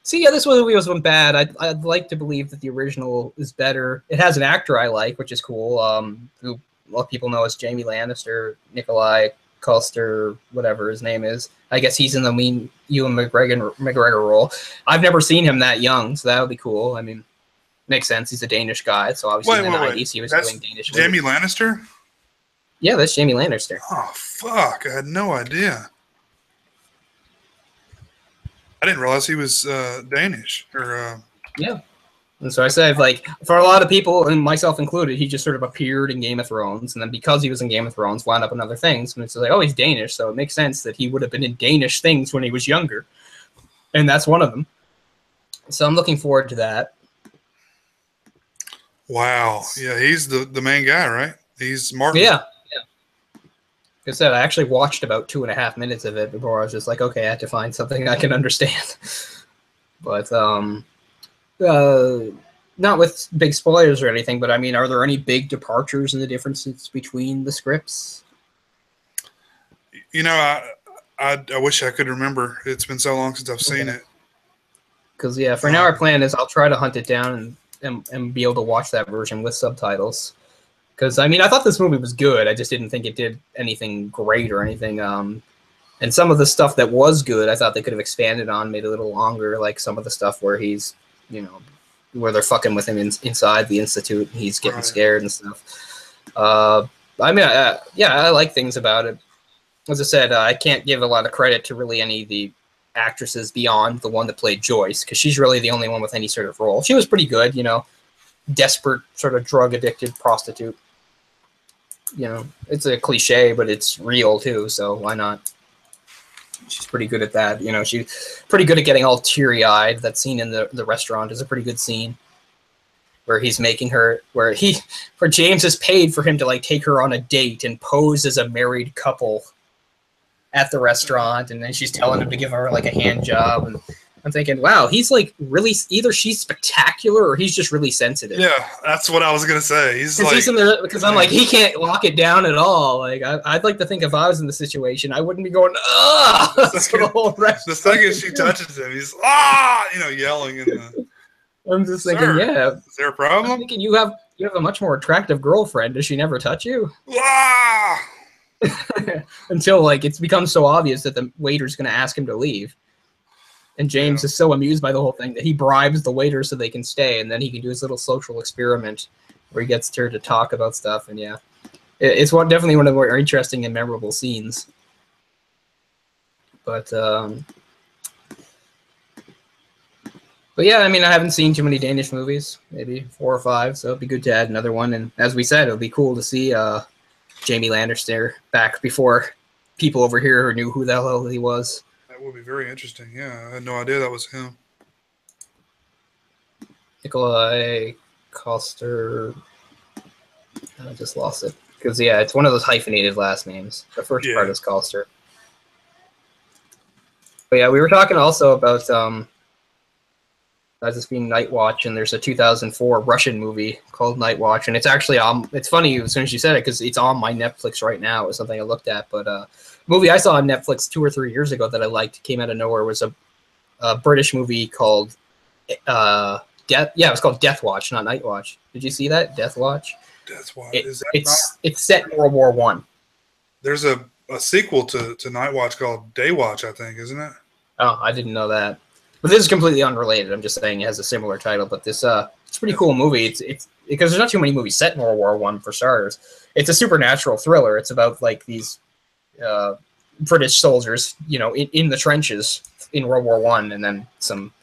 this movie wasn't bad. I'd like to believe that the original is better. It has an actor I like, which is cool, who a lot of people know as Jamie Lannister, Nikolai Coster, whatever his name is. I guess he's in the Ewan McGregor role. I've never seen him that young, so that would be cool. I mean, makes sense. He's a Danish guy, so obviously in the 90s he was doing Danish movies. Jamie Lannister? Yeah, that's Jamie Lannister. Oh, fuck. I had no idea. I didn't realize he was Danish. Yeah. And so I said, for a lot of people, and myself included, he just sort of appeared in Game of Thrones, and then because he was in Game of Thrones, wound up in other things. And it's like, oh, he's Danish, so it makes sense that he would have been in Danish things when he was younger. And that's one of them. So I'm looking forward to that. Wow. Yeah, he's the main guy, right? He's Martin. Yeah. Like I said, I actually watched about 2.5 minutes of it before I was just like, okay, I have to find something I can understand. But, not with big spoilers or anything, but I mean, are there any big departures in the differences between the scripts? I wish I could remember. It's been so long since I've seen it. Because for now, our plan is I'll try to hunt it down and be able to watch that version with subtitles. Because I mean, I thought this movie was good. I just didn't think it did anything great or anything. And some of the stuff that was good, I thought they could have expanded on, made it a little longer. Like some of the stuff where he's where they're fucking with him inside the institute and he's getting scared and stuff. I like things about it. As I said, I can't give a lot of credit to really any of the actresses beyond the one that played Joyce, because she's really the only one with any sort of role. She was pretty good, desperate, sort of drug-addicted prostitute. It's a cliche, but it's real too, so why not? She's pretty good at that. She's pretty good at getting all teary-eyed. That scene in the restaurant is a pretty good scene where he's making her, where James has paid for him to take her on a date and pose as a married couple at the restaurant, and then she's telling him to give her a hand job, and I'm thinking, wow, he's like really either she's spectacular or he's just really sensitive. Yeah, that's what I was gonna say. He's like, because I'm like, he can't lock it down at all. Like I'd like to think if I was in the situation, I wouldn't be going the second she touches him, he's yelling in the. I'm just thinking, yeah. Is there a problem? I'm thinking you have a much more attractive girlfriend. Does she never touch you? Until like it's become so obvious that the waiter's going to ask him to leave. And James is so amused by the whole thing that he bribes the waiter so they can stay, and then he can do his little social experiment where he gets her to talk about stuff. And yeah, it's definitely one of the more interesting and memorable scenes. But yeah, I mean, I haven't seen too many Danish movies, maybe 4 or 5, so it'd be good to add another one. And as we said, it'll be cool to see Jamie Lannister back before people over here knew who the hell he was. That would be very interesting. Yeah, I had no idea that was him. Nikolai Coster. I just lost it. Because, yeah, it's one of those hyphenated last names. The first part is Coster. But, yeah, we were talking also about this being Nightwatch, and there's a 2004 Russian movie called Nightwatch, and it's actually it's funny as soon as you said it because it's on my Netflix right now. It was something I looked at, but a movie I saw on Netflix 2 or 3 years ago that I liked came out of nowhere was a British movie called Death. Yeah, it was called Death Watch, not Nightwatch. Did you see that? Death Watch. Death Watch. It's set in World War I. There's a sequel to Nightwatch called Daywatch, I think, isn't it? Oh, I didn't know that. But this is completely unrelated. I'm just saying it has a similar title. But this it's a pretty cool movie. It's because there's not too many movies set in World War I for starters. It's a supernatural thriller. It's about like these British soldiers, in the trenches in World War I, and then some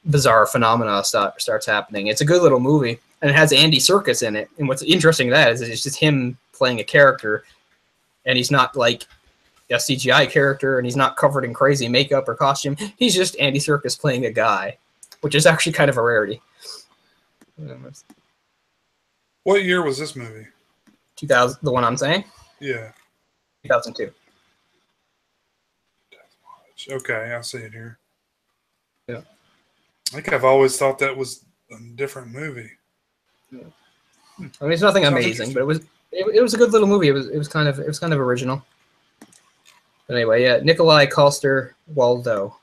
bizarre phenomena starts happening. It's a good little movie, and it has Andy Serkis in it. And what's interesting to that is it's just him playing a character, and he's not like a CGI character, and he's not covered in crazy makeup or costume. He's just Andy Serkis playing a guy, which is actually kind of a rarity. What year was this movie? 2000. The one I'm saying? Yeah. 2002. Okay, I see it here. Yeah. I think I've always thought that was a different movie. Yeah. I mean, it's nothing amazing, but it was a good little movie. It was kind of original. But anyway, yeah, Nikolai Coster-Waldau.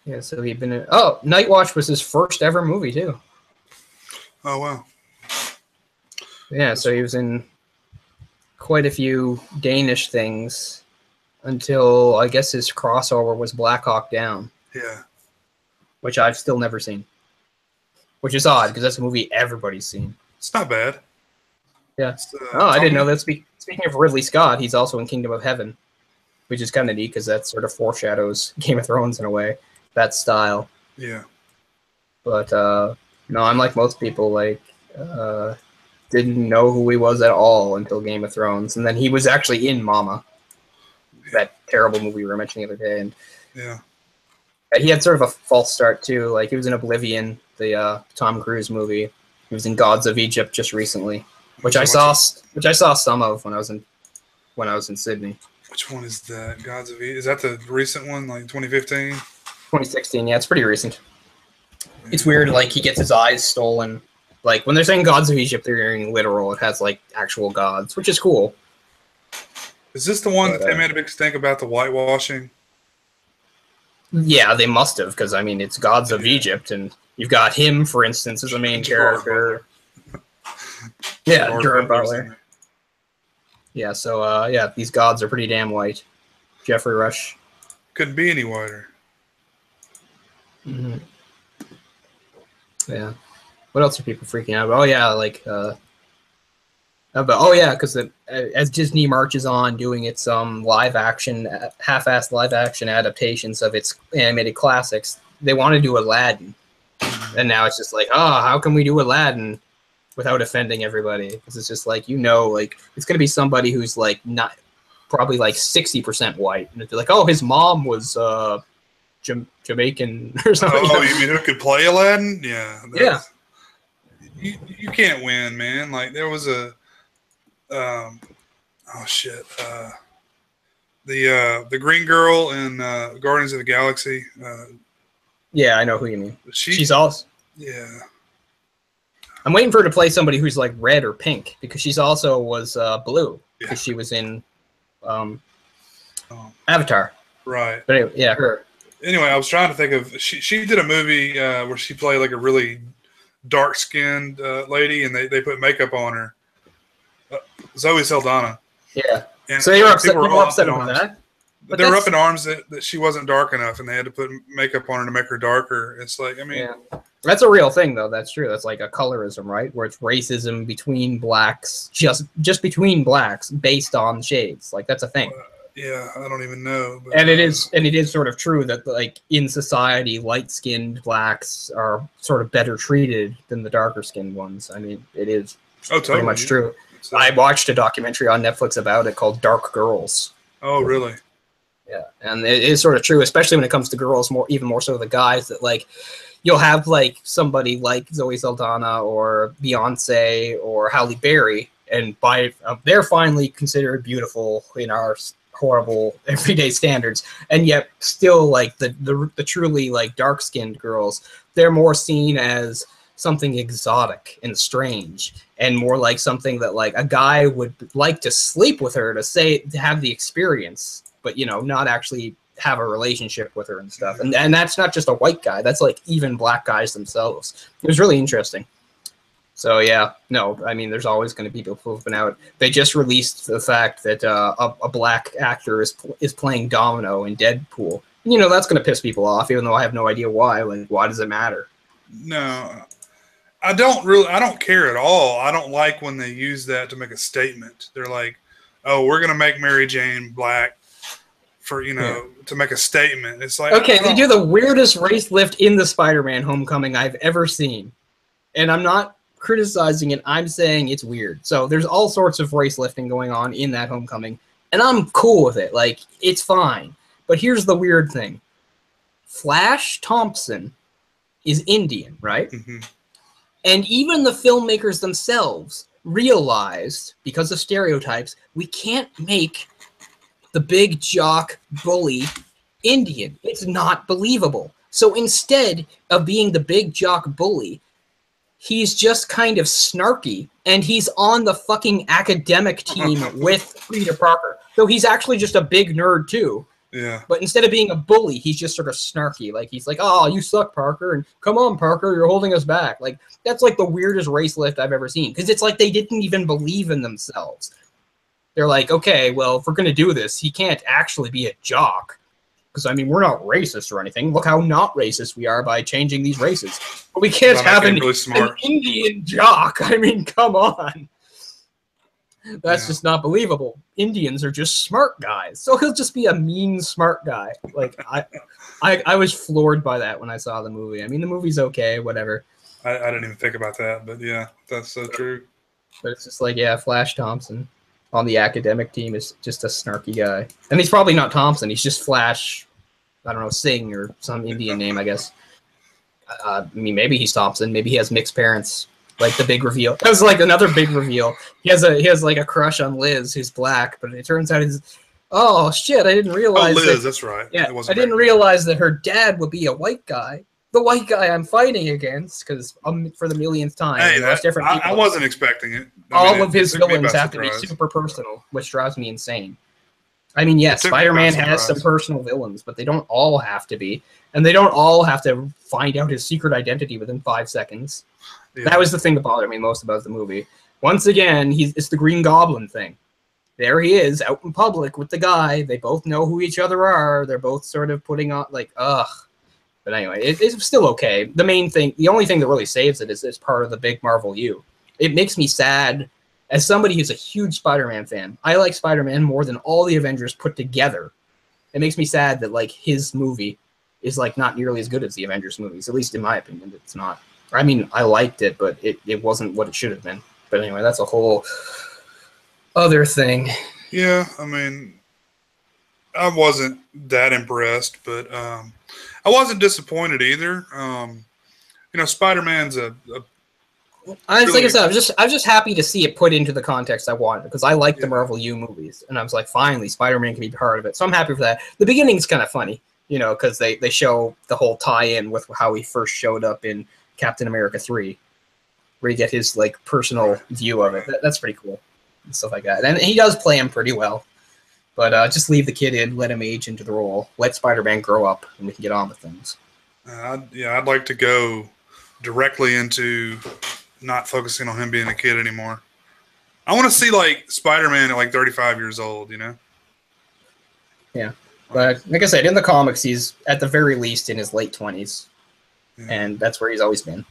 Yeah, so he'd been in. Oh, Nightwatch was his first ever movie too. Oh wow. Yeah, so he was in quite a few Danish things until I guess his crossover was Black Hawk Down. Yeah. Which I've still never seen. Which is odd because that's a movie everybody's seen. It's not bad. Yeah. I didn't know that. Speaking of Ridley Scott, he's also in Kingdom of Heaven, which is kind of neat because that sort of foreshadows Game of Thrones in a way, that style. Yeah. But no, I'm like most people, didn't know who he was at all until Game of Thrones, and then he was actually in Mama, that terrible movie we were mentioning the other day, and yeah, he had sort of a false start too. Like he was in Oblivion, the Tom Cruise movie. He was in Gods of Egypt just recently. Which I saw some of when I was in Sydney. Which one is that? Gods of Egypt? Is that the recent one, like 2015? 2016, yeah, it's pretty recent. Yeah. It's weird, like he gets his eyes stolen. Like when they're saying Gods of Egypt, they're being literal. It has like actual gods, which is cool. Is this the one that they made a big stink about the whitewashing? Yeah, they must have, because I mean it's Gods of Egypt, and you've got him, for instance, as the main character. Yeah, Gerard Butler. Yeah, so these gods are pretty damn white. Jeffrey Rush. Couldn't be any whiter. Mm-hmm. Yeah. What else are people freaking out about? Oh yeah, because as Disney marches on doing its half-assed live action adaptations of its animated classics, they want to do Aladdin, and now it's just like, how can we do Aladdin without offending everybody? Because it's just like, it's going to be somebody who's like not probably like 60% white, and they're like, his mom was Jamaican or something. Oh, you mean who could play Aladdin? Yeah. Yeah. You can't win, man. Like there was a The Green Girl in Guardians of the Galaxy. Yeah, I know who you mean. She's also. Yeah. I'm waiting for her to play somebody who's like red or pink because she's also was blue because she was in Avatar. Right. But anyway, yeah, her. Anyway, I was trying to think of she did a movie where she played like a really dark skinned lady, and they put makeup on her. Zoe Saldana. Yeah. And so you're upset about that? But they were up in arms that she wasn't dark enough, and they had to put makeup on her to make her darker. It's like, I mean, yeah. That's a real thing, though. That's true. That's like a colorism, right? Where it's racism between blacks, just between blacks, based on shades. Like that's a thing. Yeah, I don't even know. But, and it is sort of true that like in society, light-skinned blacks are sort of better treated than the darker-skinned ones. I mean, it is pretty much true. I watched a documentary on Netflix about it called Dark Girls. Oh, really? Yeah, and it is sort of true, especially when it comes to girls, even more so the guys, that like you'll have like somebody like Zoe Saldana or Beyonce or Halle Berry, and they're finally considered beautiful in our horrible everyday standards, and yet still like the truly like dark-skinned girls, they're more seen as something exotic and strange, and more like something that like a guy would like to sleep with her to have the experience, but not actually have a relationship with her and stuff. And that's not just a white guy, that's like even black guys themselves. It was really interesting. So yeah, no, I mean, there's always going to be people who've been out. They just released the fact that a black actor is playing Domino in Deadpool. That's going to piss people off, even though I have no idea why. Like, why does it matter? No, I don't care at all. I don't like when they use that to make a statement. They're like, oh, we're going to make Mary Jane black for, to make a statement. It's like, okay, they do the weirdest race lift in the Spider-Man Homecoming I've ever seen. And I'm not criticizing it, I'm saying it's weird. So there's all sorts of race lifting going on in that Homecoming, and I'm cool with it. Like, it's fine. But here's the weird thing. Flash Thompson is Indian, right? Mm-hmm. And even the filmmakers themselves realized, because of stereotypes, we can't make the big jock bully Indian. It's not believable. So instead of being the big jock bully, he's just kind of snarky, and he's on the fucking academic team with Peter Parker. So he's actually just a big nerd too. Yeah. But instead of being a bully, he's just sort of snarky. Like, he's like, oh, you suck, Parker, and come on, Parker, you're holding us back. Like, that's like the weirdest race lift I've ever seen, because it's like they didn't even believe in themselves. They're like, okay, well, if we're going to do this, he can't actually be a jock. Because, I mean, we're not racist or anything. Look how not racist we are by changing these races. But we can't have an Indian jock. I mean, come on. That's just not believable. Indians are just smart guys. So he'll just be a mean, smart guy. Like, I was floored by that when I saw the movie. I mean, the movie's okay, whatever. I didn't even think about that, but yeah, that's so true. But it's just like, yeah, Flash Thompson on the academic team is just a snarky guy. And he's probably not Thompson. He's just Flash, I don't know, Singh or some Indian name, I guess. I mean, maybe he's Thompson. Maybe he has mixed parents. Like the big reveal. That was like another big reveal. He has like a crush on Liz, who's black, but it turns out oh shit, I didn't realize. Oh, Liz, that's right. Yeah, I didn't realize that her dad would be a white guy. The white guy I'm fighting against, because for the millionth time. Hey, I wasn't expecting it. All of his villains have to be super personal, which drives me insane. I mean, yes, Spider-Man has some personal villains, but they don't all have to be. And they don't all have to find out his secret identity within 5 seconds. Yeah. That was the thing that bothered me most about the movie. Once again, it's the Green Goblin thing. There he is, out in public with the guy. They both know who each other are. They're both sort of putting on, like, ugh. But anyway, it's still okay. The only thing that really saves it is it's part of the big Marvel U. It makes me sad. As somebody who's a huge Spider-Man fan, I like Spider-Man more than all the Avengers put together. It makes me sad that, like, his movie is, like, not nearly as good as the Avengers movies. At least in my opinion, it's not. I mean, I liked it, but it wasn't what it should have been. But anyway, that's a whole other thing. Yeah, I mean, I wasn't that impressed, but I wasn't disappointed either. Spider-Man's a Like I said, I was just happy to see it put into the context I wanted because I like the Marvel U movies, and I was like, finally, Spider-Man can be part of it. So I'm happy for that. The beginning's kind of funny, you know, because they show the whole tie-in with how he first showed up in Captain America 3, where you get his like personal view of it. That's pretty cool and stuff like that. And he does play him pretty well. But just leave the kid in, let him age into the role, let Spider-Man grow up, and we can get on with things. I'd like to go directly into not focusing on him being a kid anymore. I want to see like Spider-Man at like 35 years old, you know? Yeah. But like I said, in the comics, he's at the very least in his late 20s. Yeah. And that's where he's always been.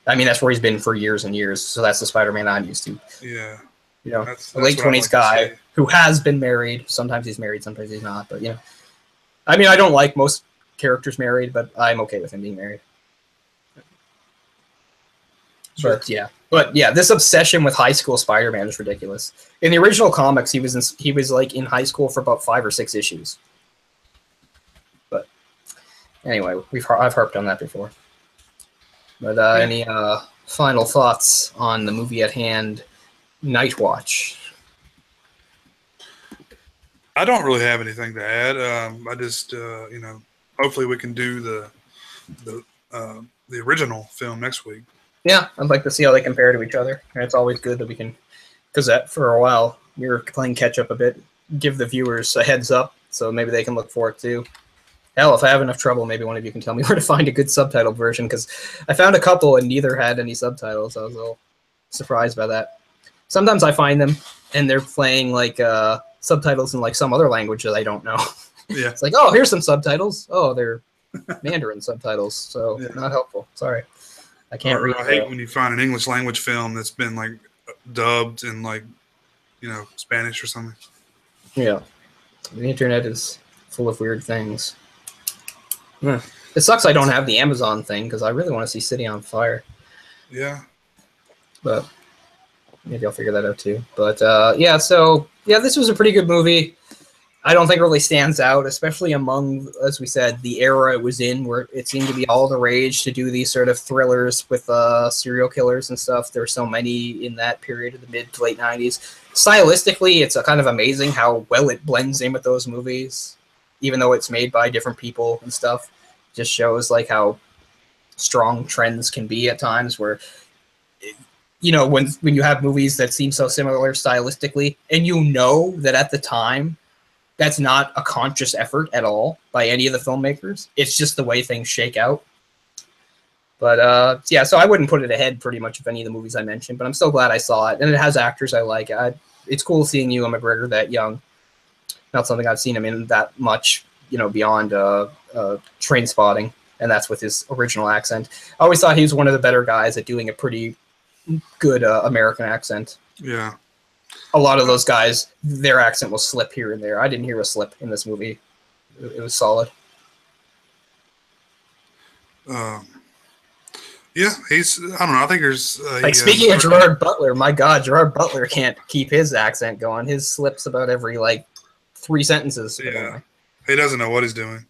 I mean, that's where he's been for years and years. So that's the Spider-Man I'm used to. Yeah. You know, that's a late 20s guy who has been married. Sometimes he's married, sometimes he's not. But, you know, I mean, I don't like most characters married, but I'm okay with him being married. Sure. But yeah, this obsession with high school Spider-Man is ridiculous. In the original comics, he was like in high school for about 5 or 6 issues. But anyway, I've harped on that before. But any final thoughts on the movie at hand, Nightwatch? I don't really have anything to add. I just you know, hopefully we can do the original film next week. Yeah, I'd like to see how they compare to each other. And it's always good that we can, because for a while we were playing catch up a bit, give the viewers a heads up so maybe they can look forward to. Hell, if I have enough trouble, maybe one of you can tell me where to find a good subtitled version, because I found a couple and neither had any subtitles. I was a little surprised by that. Sometimes I find them and they're playing like subtitles in like some other language that I don't know. Yeah. It's like, oh, here's some subtitles. Oh, they're Mandarin subtitles, so not helpful. Sorry. I can't read. I hate when you find an English language film that's been like dubbed in like, you know, Spanish or something. Yeah. The internet is full of weird things. It sucks I don't have the Amazon thing because I really want to see City on Fire. Yeah. But maybe I'll figure that out too. But this was a pretty good movie. I don't think it really stands out, especially among, as we said, the era it was in, where it seemed to be all the rage to do these sort of thrillers with serial killers and stuff. There were so many in that period of the mid to late 90s. Stylistically, it's kind of amazing how well it blends in with those movies, even though it's made by different people and stuff. It just shows like how strong trends can be at times where, you know, when you have movies that seem so similar stylistically, and you know that at the time, that's not a conscious effort at all by any of the filmmakers. It's just the way things shake out. But so I wouldn't put it ahead pretty much of any of the movies I mentioned, but I'm so glad I saw it. And it has actors I like. It's cool seeing Ewan McGregor that young. Not something I've seen him in that much, you know, beyond Train Spotting, and that's with his original accent. I always thought he was one of the better guys at doing a pretty good American accent. Yeah. A lot of those guys, their accent will slip here and there. I didn't hear a slip in this movie. It was solid. Yeah, I don't know. I think there's... speaking of Gerard Butler, my God, Gerard Butler can't keep his accent going. His slips about every, 3 sentences. Yeah, he doesn't know what he's doing.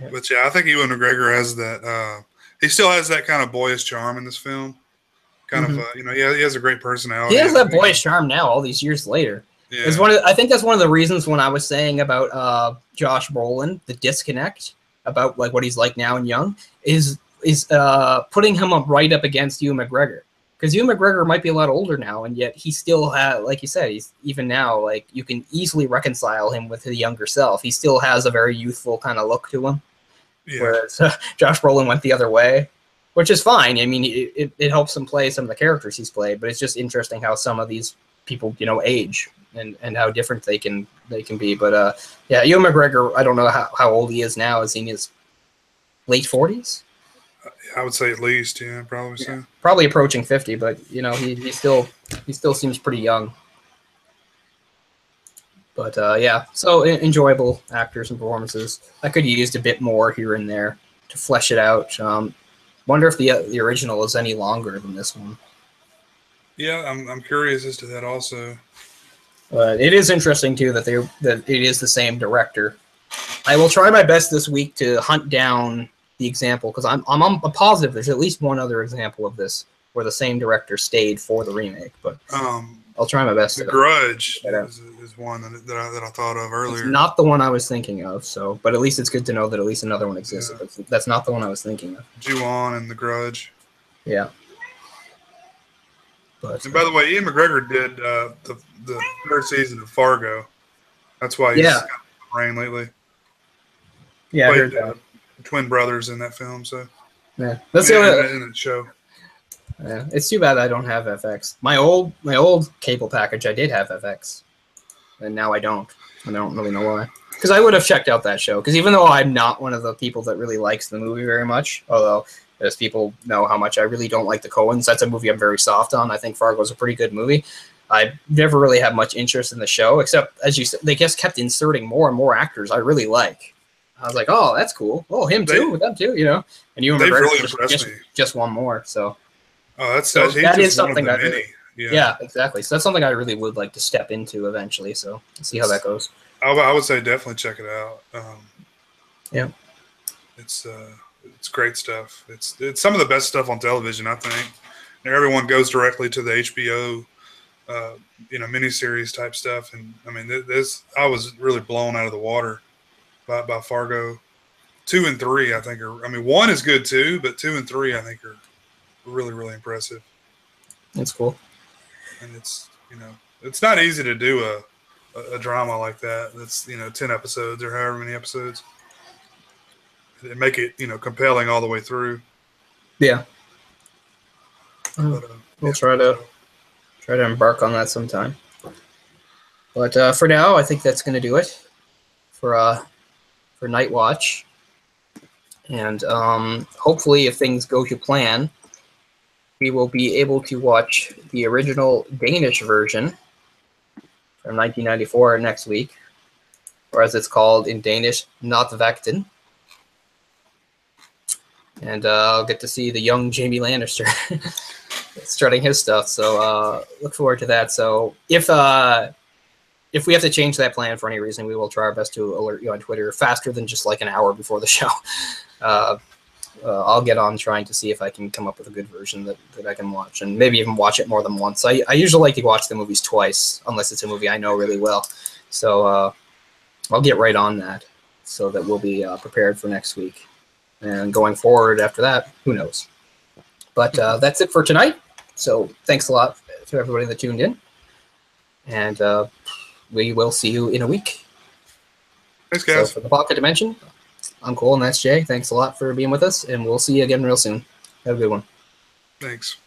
Yeah. But, I think Ewan McGregor has that... he still has that kind of boyish charm in this film. Kind of, he has a great personality. He has that boyish charm now, all these years later. Yeah. I think that's one of the reasons when I was saying about Josh Brolin, the disconnect about what he's like now and young, is putting him up right up against Ewan McGregor. Because Ewan McGregor might be a lot older now, and yet he still has, like you said, he's even now, you can easily reconcile him with his younger self. He still has a very youthful kind of look to him. Yeah. Whereas Josh Brolin went the other way. Which is fine. I mean, it helps him play some of the characters he's played, but it's just interesting how some of these people, age and how different they can be. But Ewan McGregor, I don't know how old he is now. Is he in his late 40s? I would say at least, probably so. Yeah, probably approaching 50, but he still seems pretty young. But so enjoyable actors and performances. I could have used a bit more here and there to flesh it out. Wonder if the original is any longer than this one. Yeah, I'm curious as to that also. It is interesting too that it is the same director. I will try my best this week to hunt down the example because I'm positive there's at least one other example of this or the same director stayed for the remake. But I'll try my best. The Grudge is one that I thought of earlier. It's not the one I was thinking of. So, but at least it's good to know that at least another one exists. Yeah. That's not the one I was thinking of. Ju-on and The Grudge. Yeah. But, and by the way, Ewan McGregor did the third season of Fargo. That's why he's got the brain lately. Yeah, I heard that. Twin brothers in that film. So yeah, that's in the show. Yeah, it's too bad I don't have FX. My old cable package, I did have FX, and now I don't. I don't really know why. Because I would have checked out that show. Because even though I'm not one of the people that really likes the movie very much, although as people know how much I really don't like the Coens, that's a movie I'm very soft on. I think Fargo's a pretty good movie. I never really had much interest in the show, except, as you said, they just kept inserting more and more actors I really like. I was like, oh, that's cool. Oh, him too, with them too, you know. And Ewan McGregor really just one more, so. Oh, that is something I really, yeah, exactly. So that's something I really would like to step into eventually. So see how that goes. I would say definitely check it out. Yeah, it's great stuff. It's some of the best stuff on television, I think. And everyone goes directly to the HBO, miniseries type stuff. And I mean, I was really blown out of the water by Fargo. 2 and 3, I think are. I mean, 1 is good too, but 2 and 3, I think are really, really impressive. That's cool. And it's not easy to do a drama like that. That's 10 episodes or however many episodes. And make it compelling all the way through. Yeah. We'll try to embark on that sometime. But for now, I think that's going to do it for Nightwatch. And hopefully, if things go to plan, we will be able to watch the original Danish version from 1994 next week, or as it's called in Danish, Nattevagten. And I'll get to see the young Jamie Lannister strutting his stuff. So look forward to that. So if we have to change that plan for any reason, we will try our best to alert you on Twitter faster than just like an hour before the show. I'll get on trying to see if I can come up with a good version that I can watch, and maybe even watch it more than once. I usually like to watch the movies twice, unless it's a movie I know really well. So I'll get right on that so that we'll be prepared for next week. And going forward after that, who knows? But that's it for tonight. So thanks a lot to everybody that tuned in. And we will see you in a week. Thanks, guys. So for the Pocket Dimension, I'm Cole, and that's Jay. Thanks a lot for being with us, and we'll see you again real soon. Have a good one. Thanks.